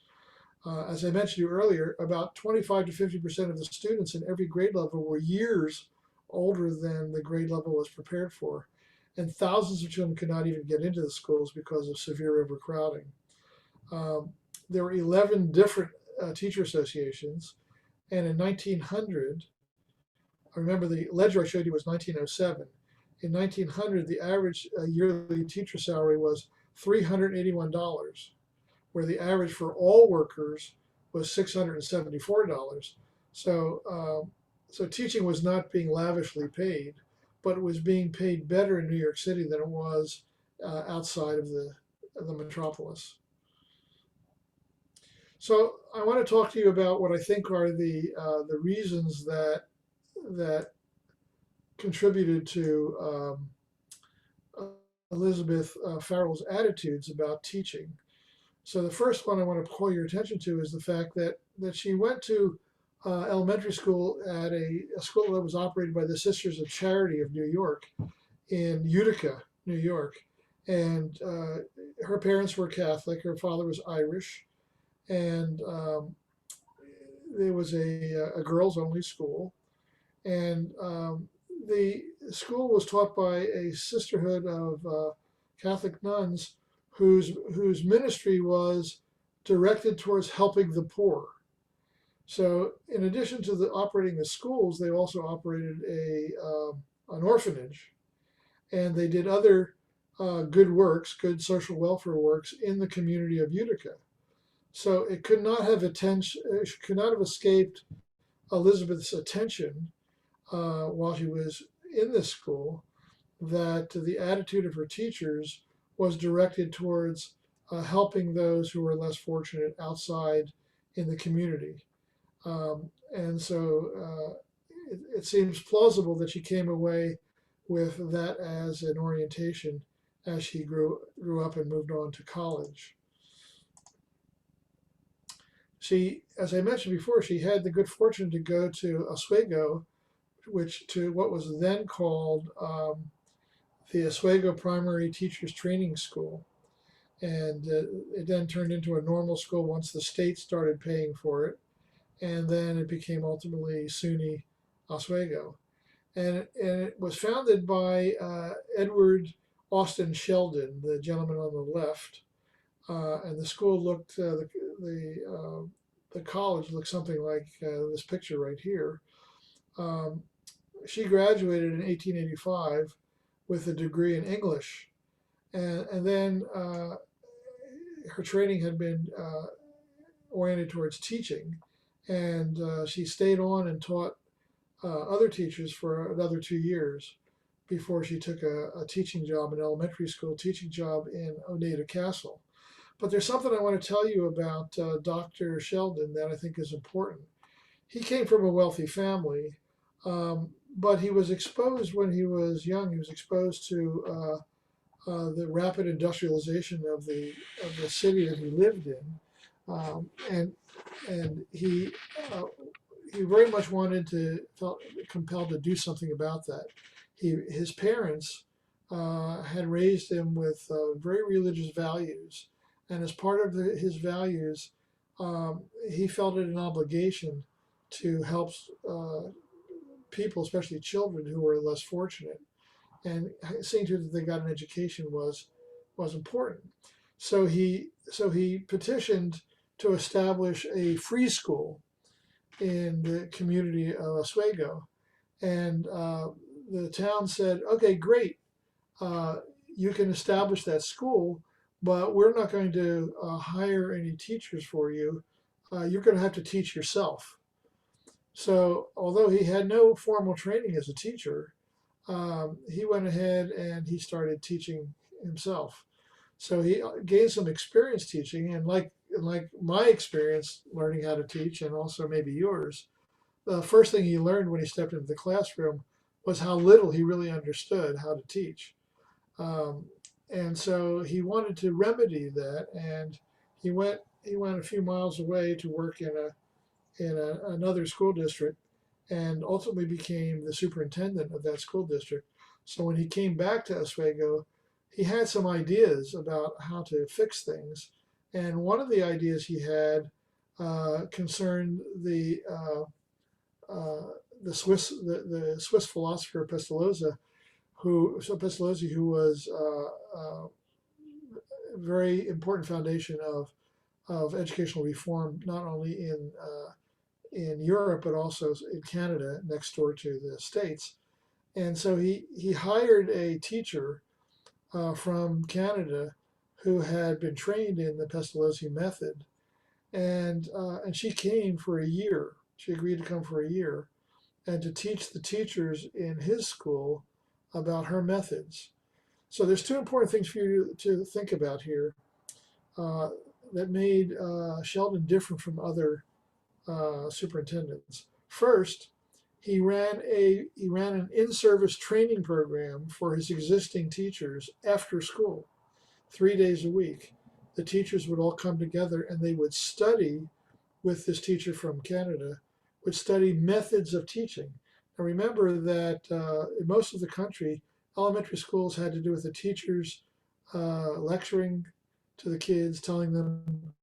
As I mentioned to you earlier, about 25 to 50% of the students in every grade level were years older than the grade level was prepared for. And thousands of children could not even get into the schools because of severe overcrowding. There were 11 different teacher associations. And in 1900, I remember the ledger I showed you was 1907. In 1900, the average yearly teacher salary was $381, where the average for all workers was $674. So teaching was not being lavishly paid, but it was being paid better in New York City than it was outside of the metropolis. So I want to talk to you about what I think are the reasons that contributed to Elizabeth Farrell's attitudes about teaching. So the first one I want to call your attention to is the fact that she went to elementary school at a school that was operated by the Sisters of Charity of New York in Utica, New York. And her parents were Catholic. Her father was Irish. And there was a girls-only school. And the school was taught by a sisterhood of Catholic nuns whose ministry was directed towards helping the poor. So in addition to operating the schools, they also operated an orphanage, and they did other good works, good social welfare works in the community of Utica. So it could not have escaped Elizabeth's attention while she was in this school that the attitude of her teachers was directed towards helping those who were less fortunate outside in the community. And so it seems plausible that she came away with that as an orientation as she grew up and moved on to college. She, as I mentioned before, she had the good fortune to go to Oswego, to what was then called the Oswego Primary Teachers Training School. And it then turned into a normal school once the state started paying for it. And then it became ultimately SUNY Oswego. And it was founded by Edward Austin Sheldon, the gentleman on the left. And the school looked, the college looked something like this picture right here. She graduated in 1885 with a degree in English. And then her training had been oriented towards teaching. And she stayed on and taught other teachers for another 2 years before she took a teaching job, an elementary school teaching job in Oneida Castle. But there's something I want to tell you about Dr. Sheldon that I think is important. He came from a wealthy family, but he was exposed when he was young. He was exposed to the rapid industrialization of the city that he lived in, and he very much felt compelled to do something about that. His parents had raised him with very religious values, and as part of his values, he felt it an obligation to help people, especially children who were less fortunate, and seeing to it that they got an education was important. So he petitioned to establish a free school in the community of Oswego, and the town said, "Okay, great, you can establish that school, but we're not going to hire any teachers for you. You're going to have to teach yourself." So although he had no formal training as a teacher, he went ahead and he started teaching himself. So he gained some experience teaching, and like my experience learning how to teach, and also maybe yours, the first thing he learned when he stepped into the classroom was how little he really understood how to teach. Um, and so he wanted to remedy that, and he went a few miles away to work another school district, and ultimately became the superintendent of that school district. So when he came back to Oswego, he had some ideas about how to fix things, and one of the ideas he had concerned uh, the Swiss philosopher Pestalozzi, who was a very important foundation of educational reform, not only in Europe but also in Canada, next door to the States. And so he hired a teacher from Canada who had been trained in the Pestalozzi method, and she came for a year. She agreed to come for a year and to teach the teachers in his school about her methods. So there's two important things for you to think about here uh, that made Sheldon different from other superintendents. First, he ran an in-service training program for his existing teachers after school, 3 days a week. The teachers would all come together and they would study with this teacher from Canada, would study methods of teaching. Now remember that in most of the country, elementary schools had to do with the teachers lecturing to the kids, telling them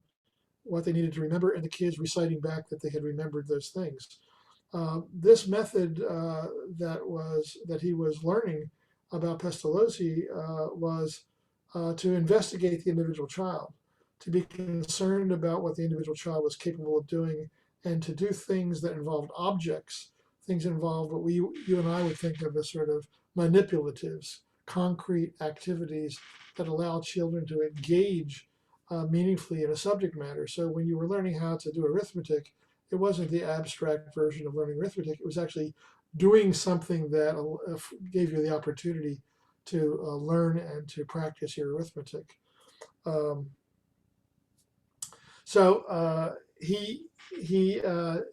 what they needed to remember, and the kids reciting back that they had remembered those things. This method that he was learning about Pestalozzi was to investigate the individual child, to be concerned about what the individual child was capable of doing, and to do things that involved objects, things that involved what you and I would think of as sort of manipulatives, concrete activities that allow children to engage meaningfully in a subject matter. So when you were learning how to do arithmetic, it wasn't the abstract version of learning arithmetic. It was actually doing something that gave you the opportunity to learn and to practice your arithmetic. Um, so he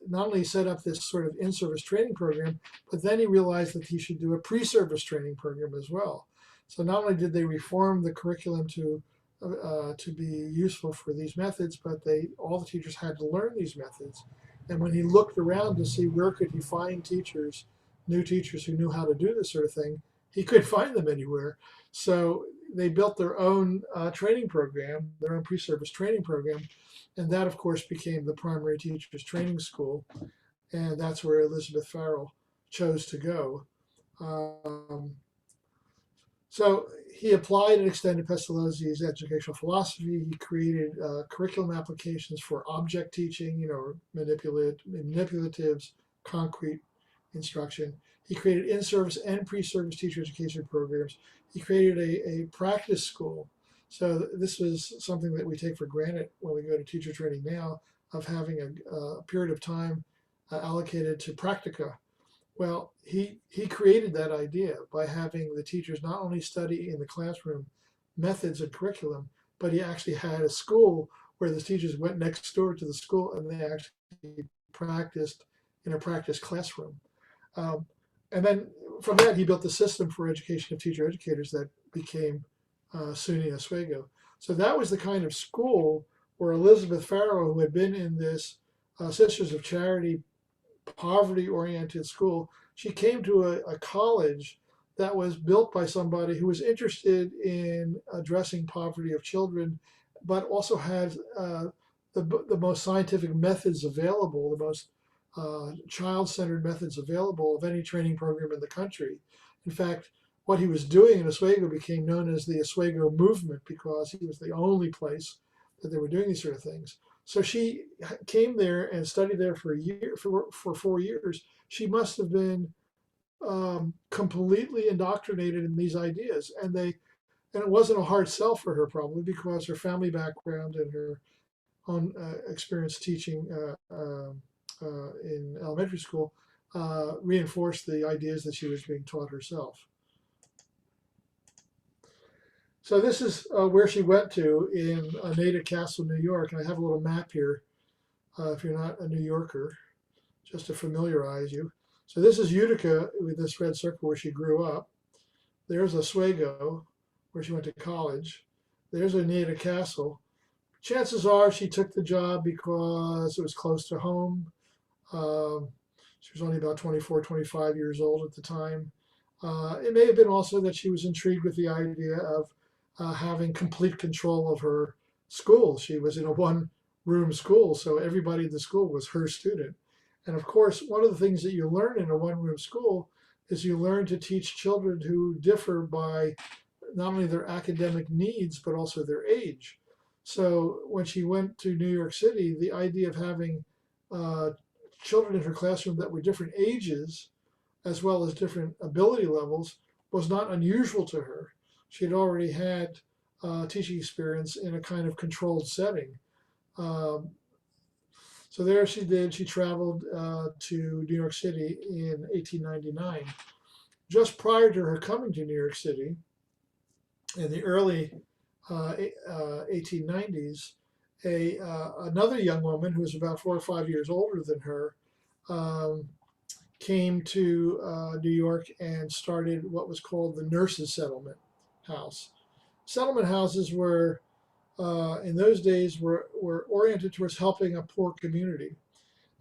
not only set up this sort of in-service training program, but then he realized that he should do a pre-service training program as well. So not only did they reform the curriculum to be useful for these methods, but all the teachers had to learn these methods. And when he looked around to see where could he find teachers, new teachers who knew how to do this sort of thing, he couldn't find them anywhere. So they built their own training program, their own pre-service training program, and that, of course, became the primary teachers training school, and that's where Elizabeth Farrell chose to go. Um, so he applied and extended Pestalozzi's educational philosophy. He created curriculum applications for object teaching, manipulatives, concrete instruction. He created in-service and pre-service teacher education programs. He created a practice school. So this was something that we take for granted when we go to teacher training now, of having a period of time allocated to practica. Well, he created that idea by having the teachers not only study in the classroom methods and curriculum, but he actually had a school where the teachers went next door to the school and they actually practiced in a practice classroom. Um, and then from that, he built the system for education of teacher educators that became SUNY Oswego. So that was the kind of school where Elizabeth Farrell, who had been in this Sisters of Charity poverty-oriented school, she came to a college that was built by somebody who was interested in addressing poverty of children, but also had the most scientific methods available, the most child-centered methods available of any training program in the country. In fact, what he was doing in Oswego became known as the Oswego movement because he was the only place that they were doing these sort of things. So she came there and studied there for a year, for 4 years. She must have been completely indoctrinated in these ideas, and it wasn't a hard sell for her, probably because her family background and her own experience teaching in elementary school reinforced the ideas that she was being taught herself. So this is where she went to in Utica Castle, New York. And I have a little map here if you're not a New Yorker, just to familiarize you. So this is Utica with this red circle where she grew up. There's Oswego, where she went to college. There's Utica Castle. Chances are she took the job because it was close to home. She was only about 24, 25 years old at the time. It may have been also that she was intrigued with the idea of having complete control of her school. She was in a one-room school, so everybody in the school was her student. And of course, one of the things that you learn in a one-room school is you learn to teach children who differ by not only their academic needs, but also their age. So when she went to New York City, the idea of having children in her classroom that were different ages, as well as different ability levels, was not unusual to her. She had already had teaching experience in a kind of controlled setting. So there she did. She traveled to New York City in 1899. Just prior to her coming to New York City, in the early 1890s, another young woman who was about 4 or 5 years older than her came to New York and started what was called the Nurses' Settlement House. Settlement houses were, in those days, were oriented towards helping a poor community,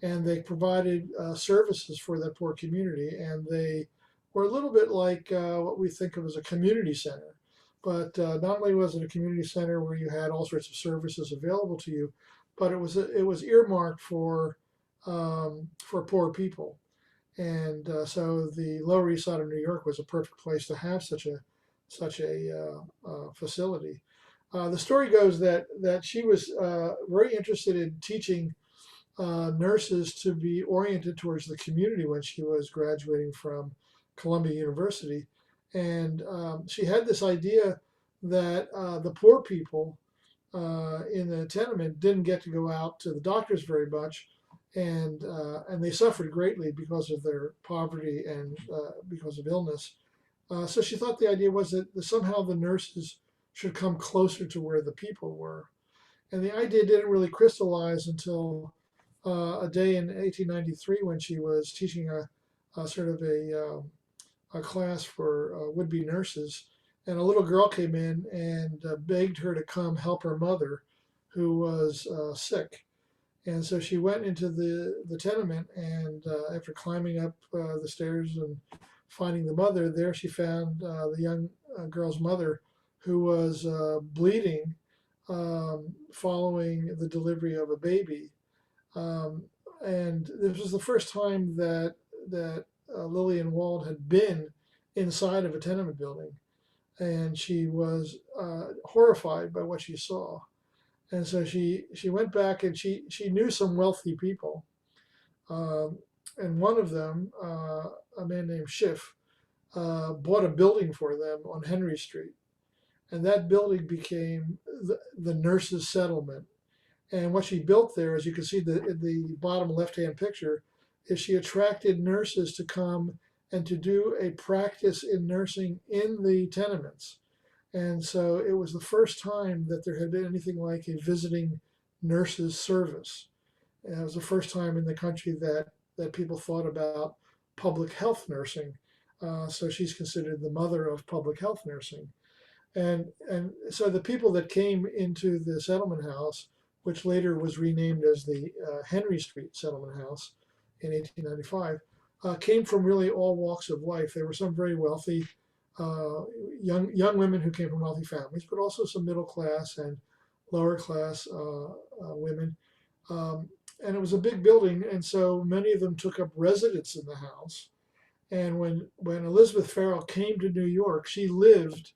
and they provided services for that poor community, and they were a little bit like what we think of as a community center. But not only was it a community center where you had all sorts of services available to you, but it was earmarked for poor people, and so the Lower East Side of New York was a perfect place to have such a facility. The story goes that she was very interested in teaching nurses to be oriented towards the community when she was graduating from Columbia University. And she had this idea that the poor people in the tenement didn't get to go out to the doctors very much, and they suffered greatly because of their poverty and because of illness. So she thought the idea was that somehow the nurses should come closer to where the people were. And the idea didn't really crystallize until a day in 1893 when she was teaching a sort of a class for would-be nurses. And a little girl came in and begged her to come help her mother, who was sick. And so she went into the tenement, and after climbing up the stairs and finding the mother, there she found the young girl's mother, who was bleeding following the delivery of a baby. And this was the first time that Lillian Wald had been inside of a tenement building, and she was horrified by what she saw. And so she went back, and she knew some wealthy people, and one of them, a man named Schiff, bought a building for them on Henry Street, and that building became the nurses' settlement. And what she built there, as you can see in the bottom left-hand picture, is she attracted nurses to come and to do a practice in nursing in the tenements. And so it was the first time that there had been anything like a visiting nurses service. And it was the first time in the country that people thought about public health nursing. So she's considered the mother of public health nursing. And so the people that came into the settlement house, which later was renamed as the Henry Street Settlement House in 1895, came from really all walks of life. There were some very wealthy young women who came from wealthy families, but also some middle class and lower class women. And it was a big building, and so many of them took up residence in the house. And when Elizabeth Farrell came to New York, she lived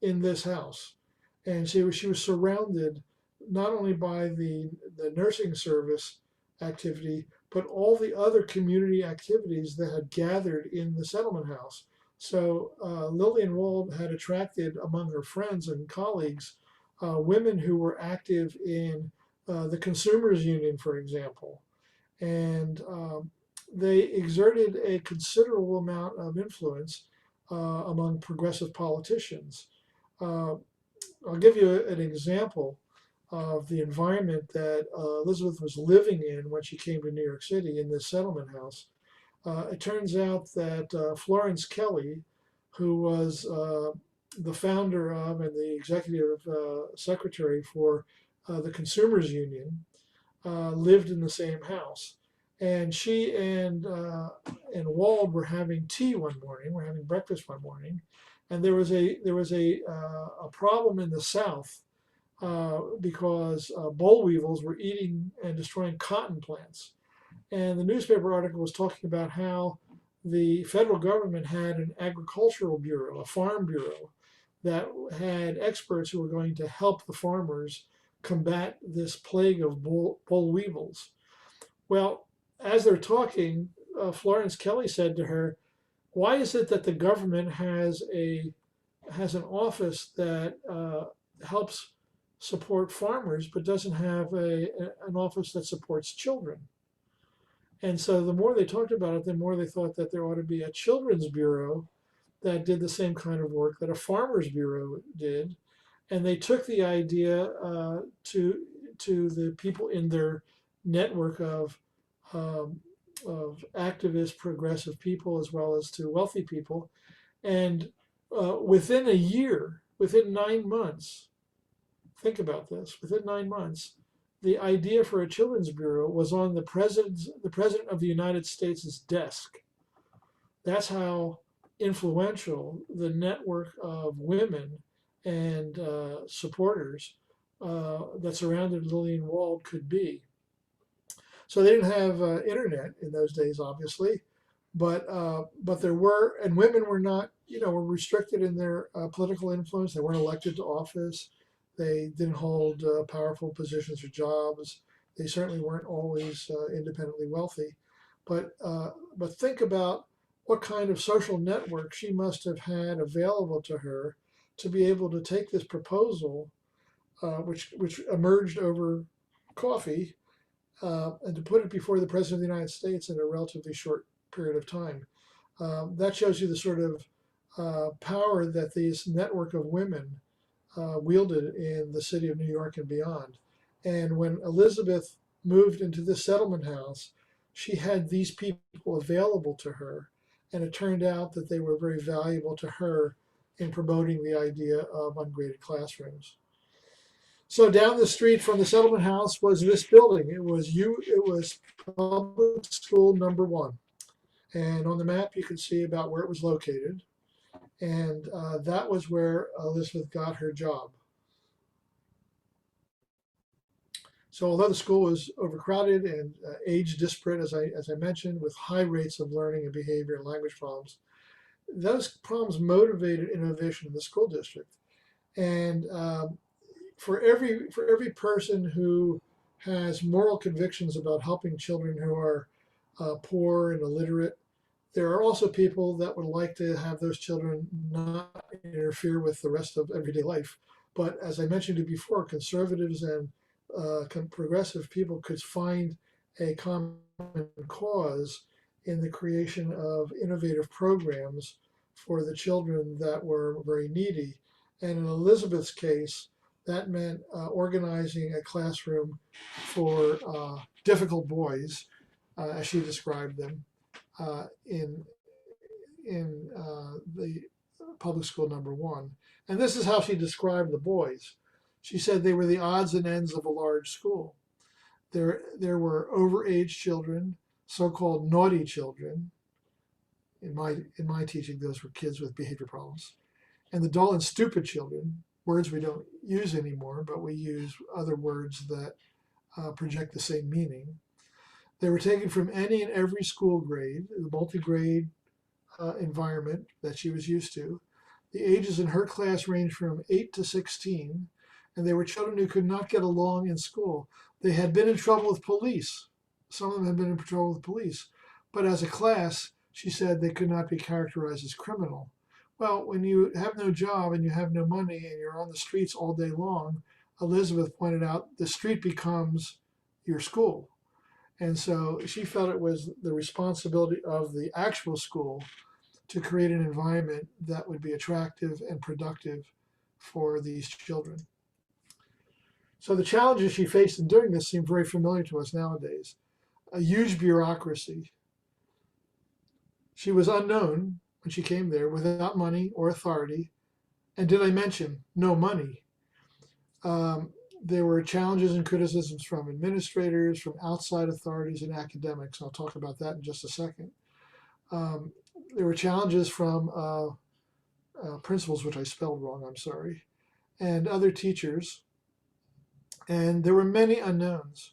in this house, and she was surrounded not only by the nursing service activity, but all the other community activities that had gathered in the settlement house. So Lillian Wald had attracted among her friends and colleagues women who were active in the Consumers Union, for example, and they exerted a considerable amount of influence among progressive politicians. Uh, I'll give you an example of the environment that Elizabeth was living in when she came to New York City in this settlement house. It turns out that Florence Kelley, who was the founder of and the executive secretary for the Consumers Union, lived in the same house. And she and Wald were having tea one morning. We're having breakfast one morning, and there was a problem in the South because boll weevils were eating and destroying cotton plants. And the newspaper article was talking about how the federal government had an agricultural bureau, a farm bureau, that had experts who were going to help the farmers combat this plague of boll weevils. Well, as they're talking, Florence Kelley said to her, "Why is it that the government has an office that helps support farmers, but doesn't have an office that supports children?" And so the more they talked about it, the more they thought that there ought to be a children's bureau that did the same kind of work that a farmers bureau did. And they took the idea to the people in their network um, of activist, progressive people, as well as to wealthy people. And within a year, within 9 months, think about this, within 9 months, the idea for a children's bureau was on the president of the United States' desk. That's how influential the network of women and supporters that surrounded Lillian Wald could be. So they didn't have internet in those days, obviously, but there were, and women were not, were restricted in their political influence. They weren't elected to office. They didn't hold powerful positions or jobs. They certainly weren't always independently wealthy. But think about what kind of social network she must have had available to her to be able to take this proposal, which emerged over coffee, and to put it before the President of the United States in a relatively short period of time. That shows you the sort of power that this network of women wielded in the city of New York and beyond. And when Elizabeth moved into this settlement house, she had these people available to her. And it turned out that they were very valuable to her in promoting the idea of ungraded classrooms. So down the street from the settlement house was this building. It was Public School number 1. And on the map, you can see about where it was located. And that was where Elizabeth got her job. So although the school was overcrowded and age disparate, as I mentioned, with high rates of learning and behavior and language problems, those problems motivated innovation in the school district. And for every person who has moral convictions about helping children who are poor and illiterate, there are also people that would like to have those children not interfere with the rest of everyday life. But as I mentioned to you before, conservatives and progressive people could find a common cause in the creation of innovative programs for the children that were very needy. And in Elizabeth's case, that meant organizing a classroom for difficult boys, as she described them, in the public school number 1. And this is how she described the boys. She said they were the odds and ends of a large school. There were overage children, so-called naughty children. In my teaching, those were kids with behavior problems. And the dull and stupid children, words we don't use anymore, but we use other words that project the same meaning. They were taken from any and every school grade, the multi-grade environment that she was used to. The ages in her class ranged from 8 to 16, and they were children who could not get along in school. They had been in trouble with police. Some of them had been in trouble with police. But as a class, she said they could not be characterized as criminal. Well, when you have no job and you have no money and you're on the streets all day long, Elizabeth pointed out the street becomes your school. And so she felt it was the responsibility of the actual school to create an environment that would be attractive and productive for these children. So the challenges she faced in doing this seem very familiar to us nowadays. A huge bureaucracy. She was unknown when she came there, without money or authority. And did I mention no money? There were challenges and criticisms from administrators, from outside authorities, and academics. I'll talk about that in just a second. There were challenges from principals, which I spelled wrong, I'm sorry, and other teachers. And there were many unknowns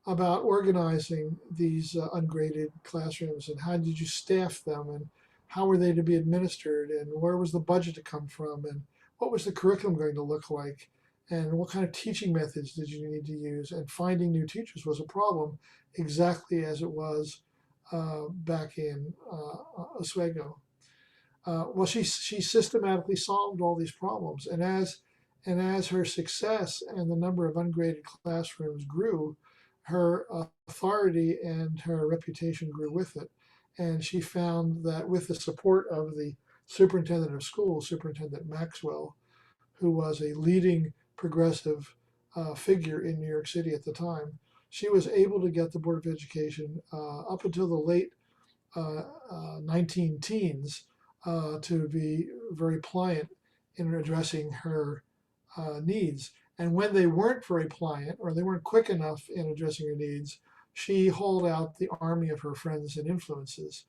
about organizing these ungraded classrooms, and how did you staff them, and how were they to be administered, and where was the budget to come from, and what was the curriculum going to look like, and what kind of teaching methods did you need to use. And finding new teachers was a problem, exactly as it was back in Oswego. Well, she systematically solved all these problems, and as her success and the number of ungraded classrooms grew, her authority and her reputation grew with it. And she found that with the support of the superintendent of schools, Superintendent Maxwell, who was a leading progressive figure in New York City at the time, she was able to get the Board of Education up until the late 19 teens to be very pliant in addressing her needs. And when they weren't very pliant, or they weren't quick enough in addressing her needs, she hauled out the army of her friends and influences.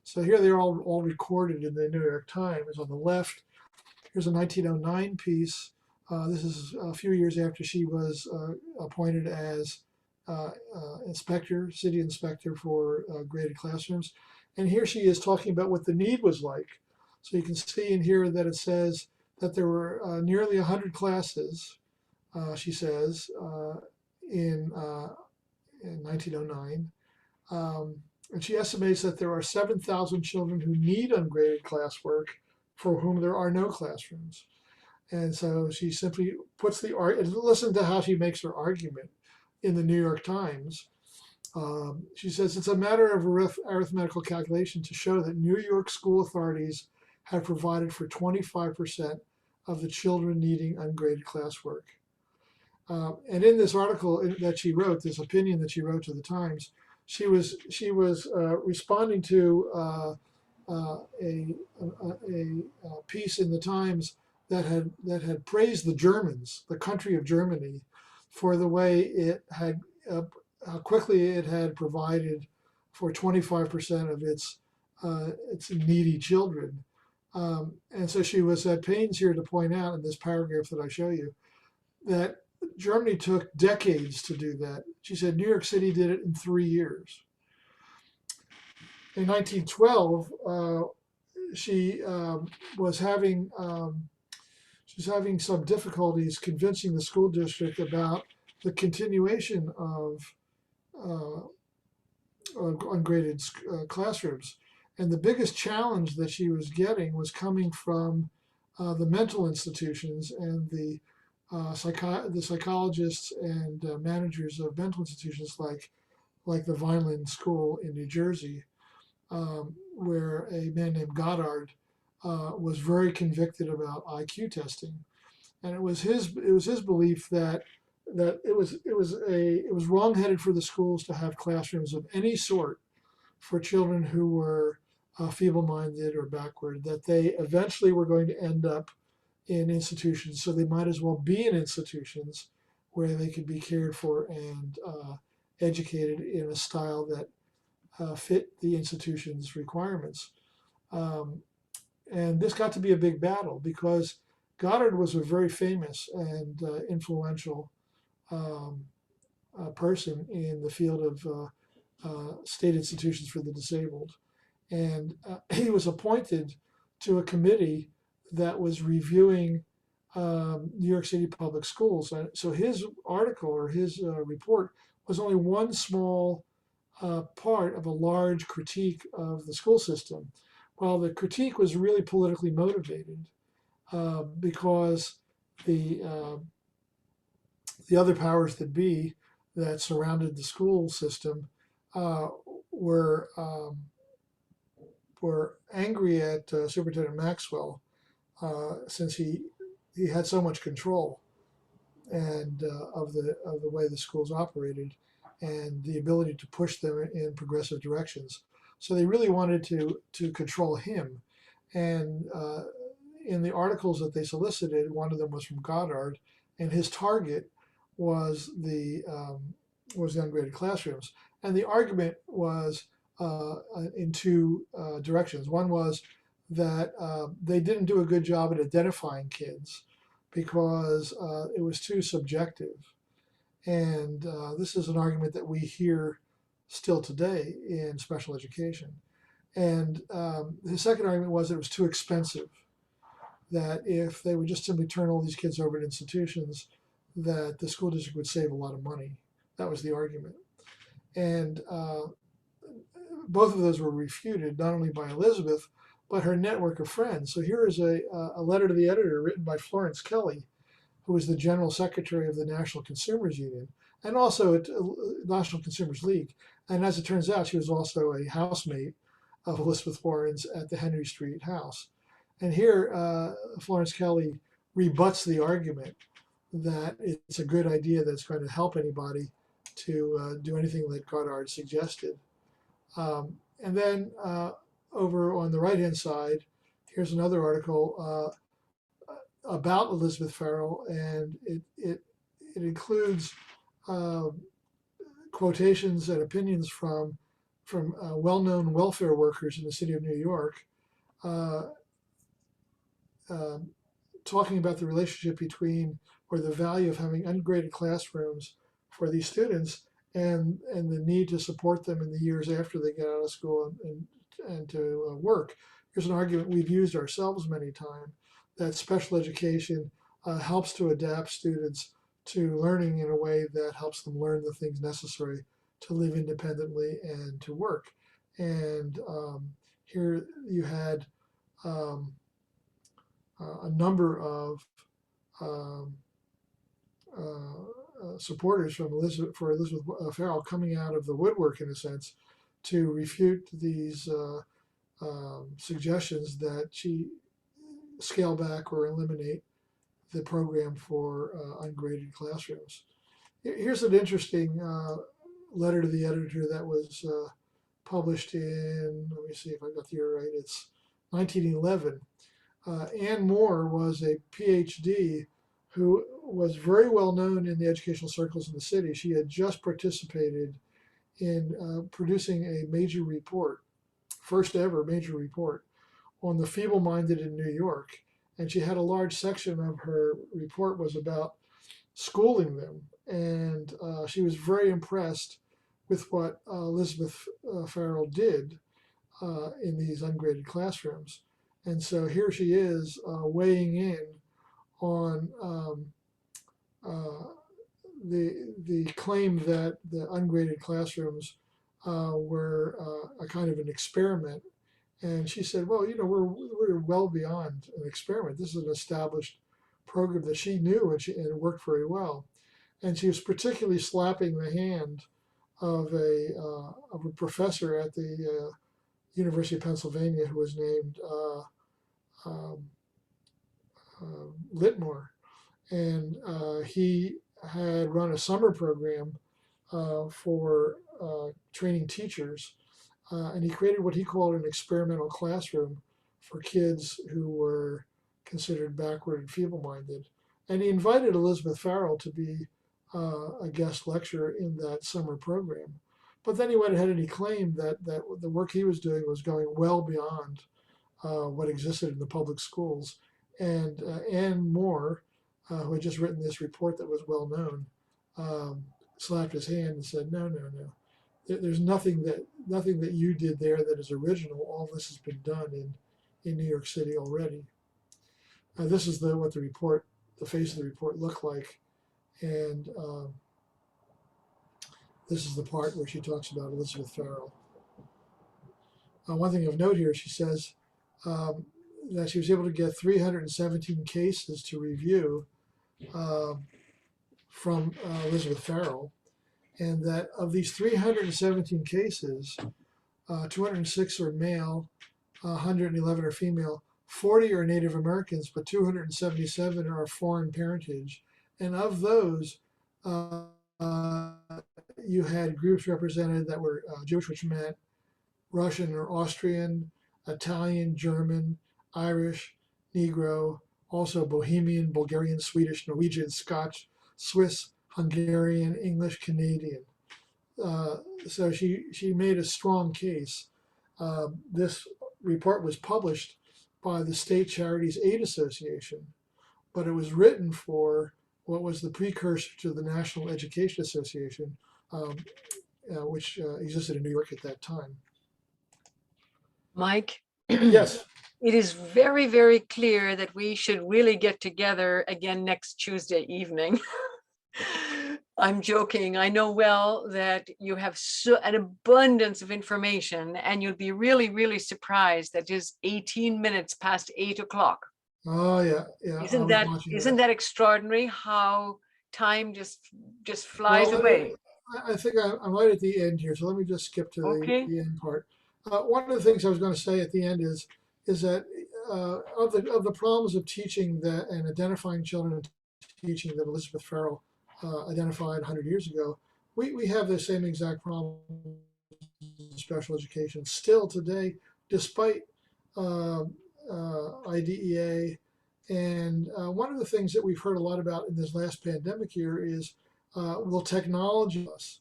So here they're all recorded in the New York Times. On the left, here's a 1909 piece. This is a few years after she was appointed as city inspector for graded classrooms. And here she is talking about what the need was like. So you can see in here that it says that there were nearly 100 classes, she says, in 1909. And she estimates that there are 7,000 children who need ungraded classwork for whom there are no classrooms. And so she simply puts the art, and listen to how she makes her argument in the New York Times. She says it's a matter of arithmetical calculation to show that New York school authorities have provided for 25% of the children needing ungraded classwork. And in this article that she wrote, this opinion that she wrote to the Times, she was responding to a piece in the Times that had praised the Germans, the country of Germany, for the way it had how quickly it had provided for 25% of its needy children. And so she was at pains here to point out in this paragraph that I show you that Germany took decades to do that. She said New York City did it in 3 years. In 1912, she was having some difficulties convincing the school district about the continuation of ungraded classrooms. And the biggest challenge that she was getting was coming from the mental institutions and the psychologists and managers of mental institutions like the Vineland School in New Jersey, where a man named Goddard was very convicted about IQ testing. And it was his belief that it was wrongheaded for the schools to have classrooms of any sort for children who were feeble-minded or backward, that they eventually were going to end up in institutions, so they might as well be in institutions where they could be cared for and educated in a style that fit the institution's requirements. And this got to be a big battle because Goddard was a very famous and influential person in the field of state institutions for the disabled. And he was appointed to a committee that was reviewing New York City Public Schools. So his article or his report was only one small part of a large critique of the school system. Well, the critique was really politically motivated because the other powers that be that surrounded the school system uh, were were angry at Superintendent Maxwell since he had so much control and of the way the schools operated and the ability to push them in progressive directions. So they really wanted to control him. And in the articles that they solicited, one of them was from Goddard, and his target was the ungraded classrooms. And the argument was in two directions. One was that they didn't do a good job at identifying kids because it was too subjective. And this is an argument that we hear still today in special education. And the second argument was that it was too expensive, that if they would just simply turn all these kids over to institutions, that the school district would save a lot of money. That was the argument. And both of those were refuted, not only by Elizabeth, but her network of friends. So here is a letter to the editor written by Florence Kelly, who was the General Secretary of the National Consumers Union and also at National Consumers League. And as it turns out, she was also a housemate of Elizabeth Warren's at the Henry Street house. And here, Florence Kelly rebuts the argument that it's a good idea that's going to help anybody to do anything that Goddard suggested. And then over on the right-hand side, here's another article about Elizabeth Farrell, and it includes quotations and opinions from well-known welfare workers in the city of New York, talking about the relationship between, or the value of having ungraded classrooms for these students and the need to support them in the years after they get out of school and to work. Here's an argument we've used ourselves many times, that special education helps to adapt students to learning in a way that helps them learn the things necessary to live independently and to work. And here you had a number of supporters for Elizabeth Farrell coming out of the woodwork, in a sense, to refute these suggestions that she scale back or eliminate the program for ungraded classrooms. Here's an interesting letter to the editor that was published in, let me see if I got the year right, it's 1911. Anne Moore was a PhD who was very well known in the educational circles in the city. She had just participated in producing a major report, first ever major report, on the feeble-minded in New York. And she had a large section of her report was about schooling them. And she was very impressed with what Elizabeth Farrell did in these ungraded classrooms. And so here she is weighing in on the claim that the ungraded classrooms were a kind of an experiment. And she said, well, you know, we're well beyond an experiment. This is an established program that she knew, and it worked very well. And she was particularly slapping the hand of a professor at the University of Pennsylvania who was named Littmore. And he had run a summer program for training teachers. And he created what he called an experimental classroom for kids who were considered backward and feeble-minded. And he invited Elizabeth Farrell to be a guest lecturer in that summer program. But then he went ahead and he claimed that the work he was doing was going well beyond what existed in the public schools. And Anne Moore, who had just written this report that was well known, slapped his hand and said, no. There's nothing that you did there that is original. All this has been done in New York City already. This is what the face of the report looked like. And this is the part where she talks about Elizabeth Farrell. One thing of note here, she says that she was able to get 317 cases to review from Elizabeth Farrell. and that of these 317 cases, 206 are male, 111 are female, 40 are Native Americans, but 277 are of foreign parentage. And of those, uh, you had groups represented that were Jewish, which meant Russian or Austrian, Italian, German, Irish, Negro, also Bohemian, Bulgarian, Swedish, Norwegian, Scotch, Swiss, Hungarian, English, Canadian. So she made a strong case. This report was published by the State Charities Aid Association, but it was written for what was the precursor to the National Education Association, um, which existed in New York at that time. Mike, Yes. it is very, very clear that we should really get together again next Tuesday evening. I'm joking. I know well that you have an abundance of information, and you'll be really, really surprised that it is 18 minutes past 8 o'clock. Oh yeah, yeah. Isn't that extraordinary how time just flies Well, away? I think I'm right at the end here, so let me just skip to Okay. the end part. One of the things I was going to say at the end is that of the problems of teaching that and identifying children and teaching that Elizabeth Farrell identified 100 years ago, we have the same exact problem in special education still today, despite IDEA. And one of the things that we've heard a lot about in this last pandemic year is, will technology us?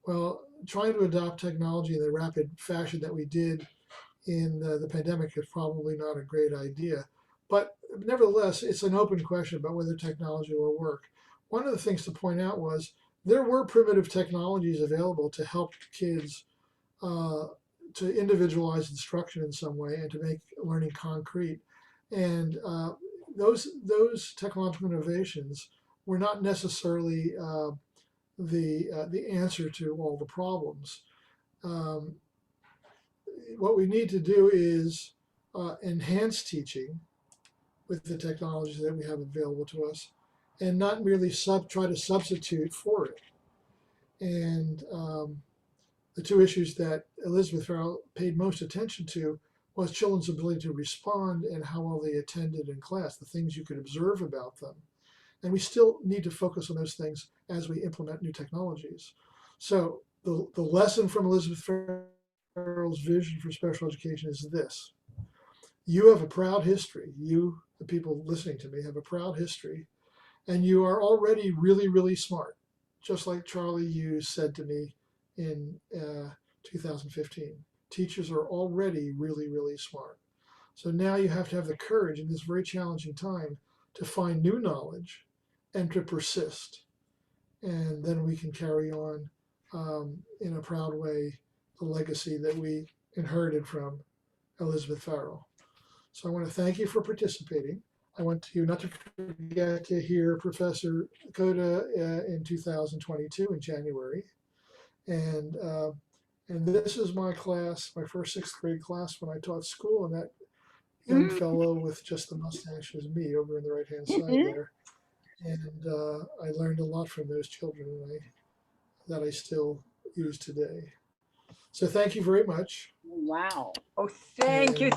Well, trying to adopt technology in the rapid fashion that we did in the pandemic is probably not a great idea. But nevertheless, it's an open question about whether technology will work. One of the things to point out was there were primitive technologies available to help kids to individualize instruction in some way and to make learning concrete. And those technological innovations were not necessarily the answer to all the problems. Um, what we need to do is enhance teaching with the technologies that we have available to us, and not merely try to substitute for it. And the two issues that Elizabeth Farrell paid most attention to was children's ability to respond and how well they attended in class, the things you could observe about them. And we still need to focus on those things as we implement new technologies. So the lesson from Elizabeth Farrell's vision for special education is this. You have a proud history. You, the people listening to me, have a proud history. And you are already really, really smart. Just like Charlie Hughes said to me in 2015. Teachers are already really, really smart. So now you have to have the courage in this very challenging time to find new knowledge and to persist. And then we can carry on in a proud way the legacy that we inherited from Elizabeth Farrell. So I want to thank you for participating. I want you not to forget to hear Professor Coda in 2022 in January. And this is my class, my first sixth grade class when I taught school, and that young fellow with just the mustache is me over on the right hand side there. And I learned a lot from those children that I still use today. So thank you very much. Wow. Oh, thank you,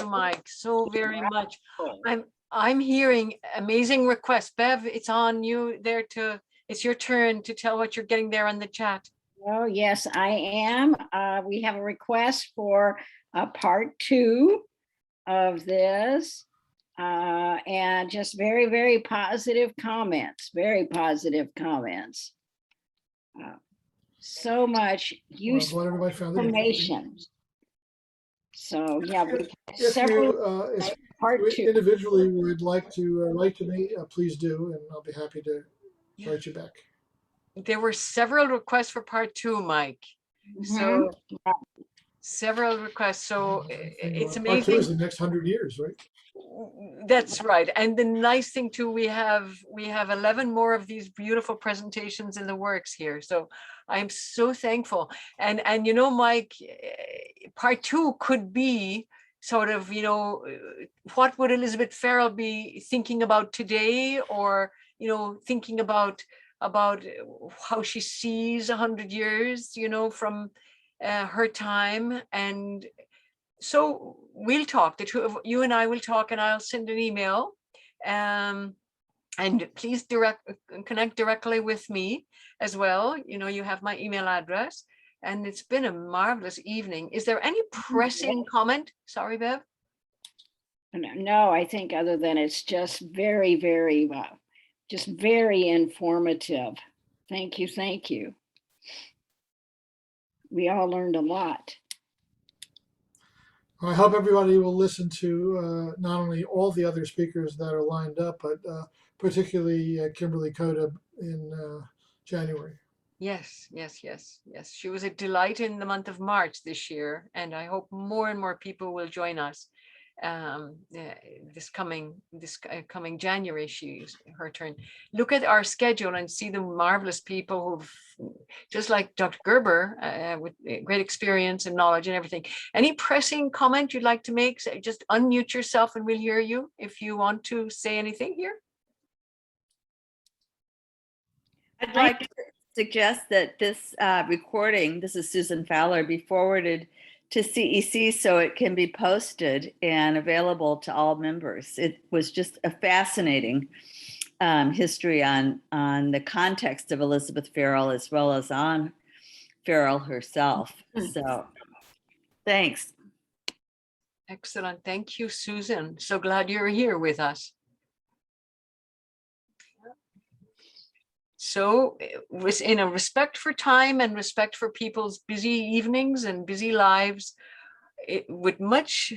Mike, so very much. I'm hearing amazing requests. Bev, it's on you there it's your turn to tell what you're getting there on the chat. Oh, yes, I am. We have a request for part 2 of this. And just very, very positive comments, so much useful information. So yeah, we have several. If part you 2 individually would like to write to me, please do, and I'll be happy to write you back. There were several requests for part 2, Mike. So several requests. So it's amazing. Part 2 is the next 100 years, right? That's right. And the nice thing too, we have 11 more of these beautiful presentations in the works here. So I'm so thankful. And you know, Mike, part 2 could be sort of, you know, what would Elizabeth Farrell be thinking about today, or, you know, thinking about about how she sees 100 years, you know, from her time. And so we'll talk, the two of you and I will talk, and I'll send an email. And please connect directly with me as well. You know, you have my email address, and it's been a marvelous evening. Is there any pressing comment? Sorry, Bev. No, I think other than it's just very, very, just very informative. Thank you, thank you. We all learned a lot. I hope everybody will listen to not only all the other speakers that are lined up, but particularly Kimberly Coda in January. Yes, yes, yes, yes. She was a delight in the month of March this year, and I hope more and more people will join us this coming January. She's her turn. Look at our schedule and see the marvelous people who've, just like Dr. Gerber, with great experience and knowledge and everything. Any pressing comment you'd like to make? Just unmute yourself and we'll hear you if you want to say anything here. I'd like to suggest that this recording, this is Susan Fowler, be forwarded to CEC so it can be posted and available to all members. It was just a fascinating history on the context of Elizabeth Farrell as well as on Farrell herself. So thanks. Excellent. Thank you, Susan. So glad you're here with us. So with in a respect for time and respect for people's busy evenings and busy lives, with much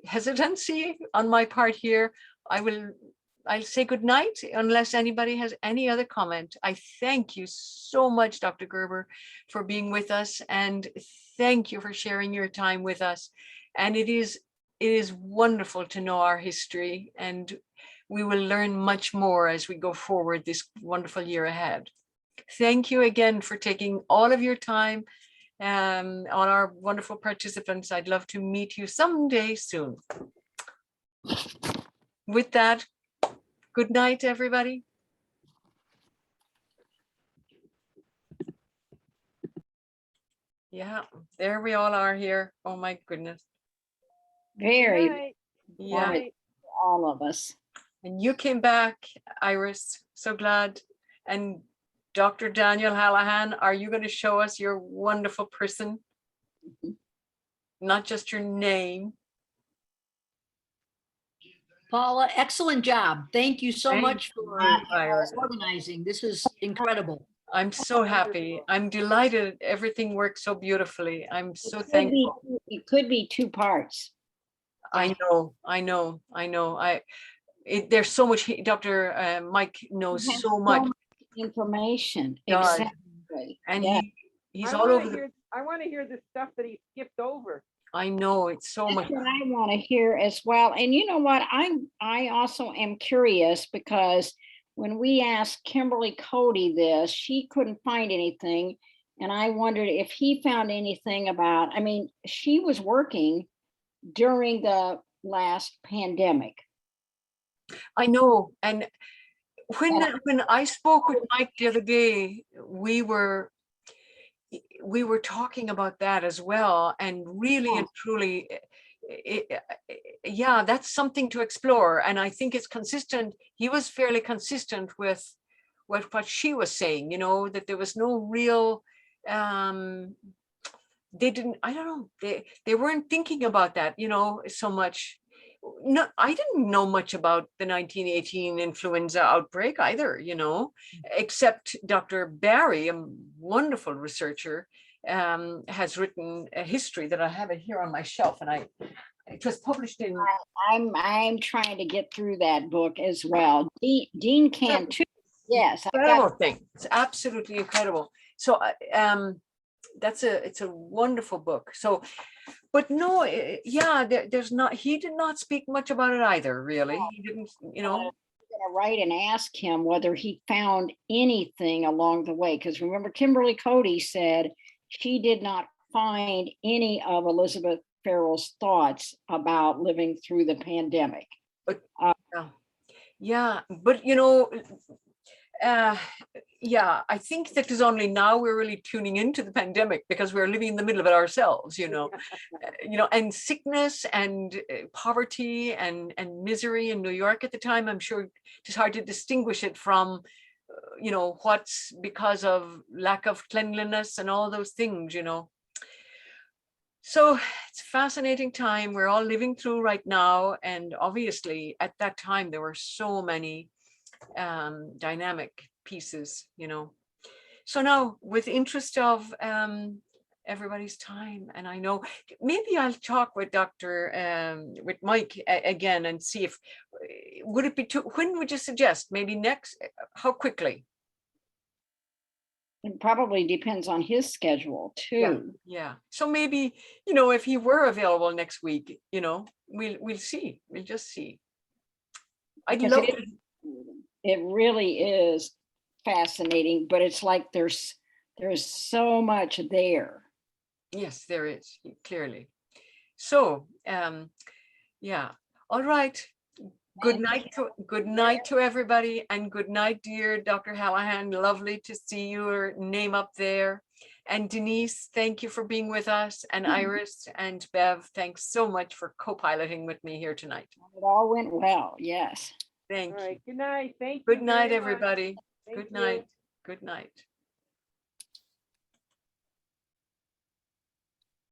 hesitancy on my part here, I'll say good night unless anybody has any other comment. I thank you so much, Dr. Gerber, for being with us, and thank you for sharing your time with us. And it is wonderful to know our history, and we will learn much more as we go forward this wonderful year ahead. Thank you again for taking all of your time on our wonderful participants. I'd love to meet you someday soon. With that, good night, everybody. Yeah, there we all are here. Oh my goodness. Very, Yeah. all of us. And you came back, Iris, so glad. And Dr. Daniel Hallahan, are you going to show us your wonderful person? Not just your name. Paula, excellent job. Thank you so Thank much for you, Iris. organizing. This is incredible. I'm so happy. I'm delighted. Everything worked so beautifully. I'm so thankful. It could be two parts. I know. There's so much. Dr. Mike knows You have so much. Information. God. Exactly. And Yeah. he's all over the. I want to hear the stuff that he skipped over. I know, it's so much. That's what I want to hear as well. And you know what? I also am curious because when we asked Kimberly Cody this, she couldn't find anything. And I wondered if he found anything about, I mean, she was working during the last pandemic. I know. And when I spoke with Mike the other day, we were talking about that as well. And really and truly, yeah, that's something to explore. And I think it's consistent. He was fairly consistent with what she was saying, you know, that there was no real, they didn't, I don't know, they weren't thinking about that, you know, so much. No, I didn't know much about the 1918 influenza outbreak either, you know, except Dr. Barry, a wonderful researcher, has written a history that I have it here on my shelf, and it was published in. I'm trying to get through that book as well. Dean can too. Yes, Incredible thing. It's absolutely incredible. So it's a wonderful book. So, but no, yeah, he did not speak much about it either, really. He didn't, you know. I'm gonna write and ask him whether he found anything along the way, because remember Kimberly Cody said she did not find any of Elizabeth Farrell's thoughts about living through the pandemic. But yeah, but you know, Yeah, I think that is only now we're really tuning into the pandemic because we're living in the middle of it ourselves, and sickness and poverty and misery in New York at the time. I'm sure it's hard to distinguish it from, what's because of lack of cleanliness and all those things. So it's a fascinating time we're all living through right now. And obviously at that time, there were so many dynamic pieces. So now with interest of everybody's time, and I know maybe I'll talk with with Mike again and see if, would it be when would you suggest? Maybe next, how quickly? It probably depends on his schedule too. Yeah. So maybe, if he were available next week, we'll see. We'll just see. I'd Because love it really is fascinating, but it's like there's so much there. Yes, there is, clearly. So, yeah. All right. Good night to everybody, and good night, dear Dr. Hallahan. Lovely to see your name up there. And Denise, thank you for being with us. And Iris and Bev, thanks so much for co-piloting with me here tonight. It all went well, yes. Thank All you. right, good night. Thank you. Good night, very much. everybody. Thank Good you. night. Good night.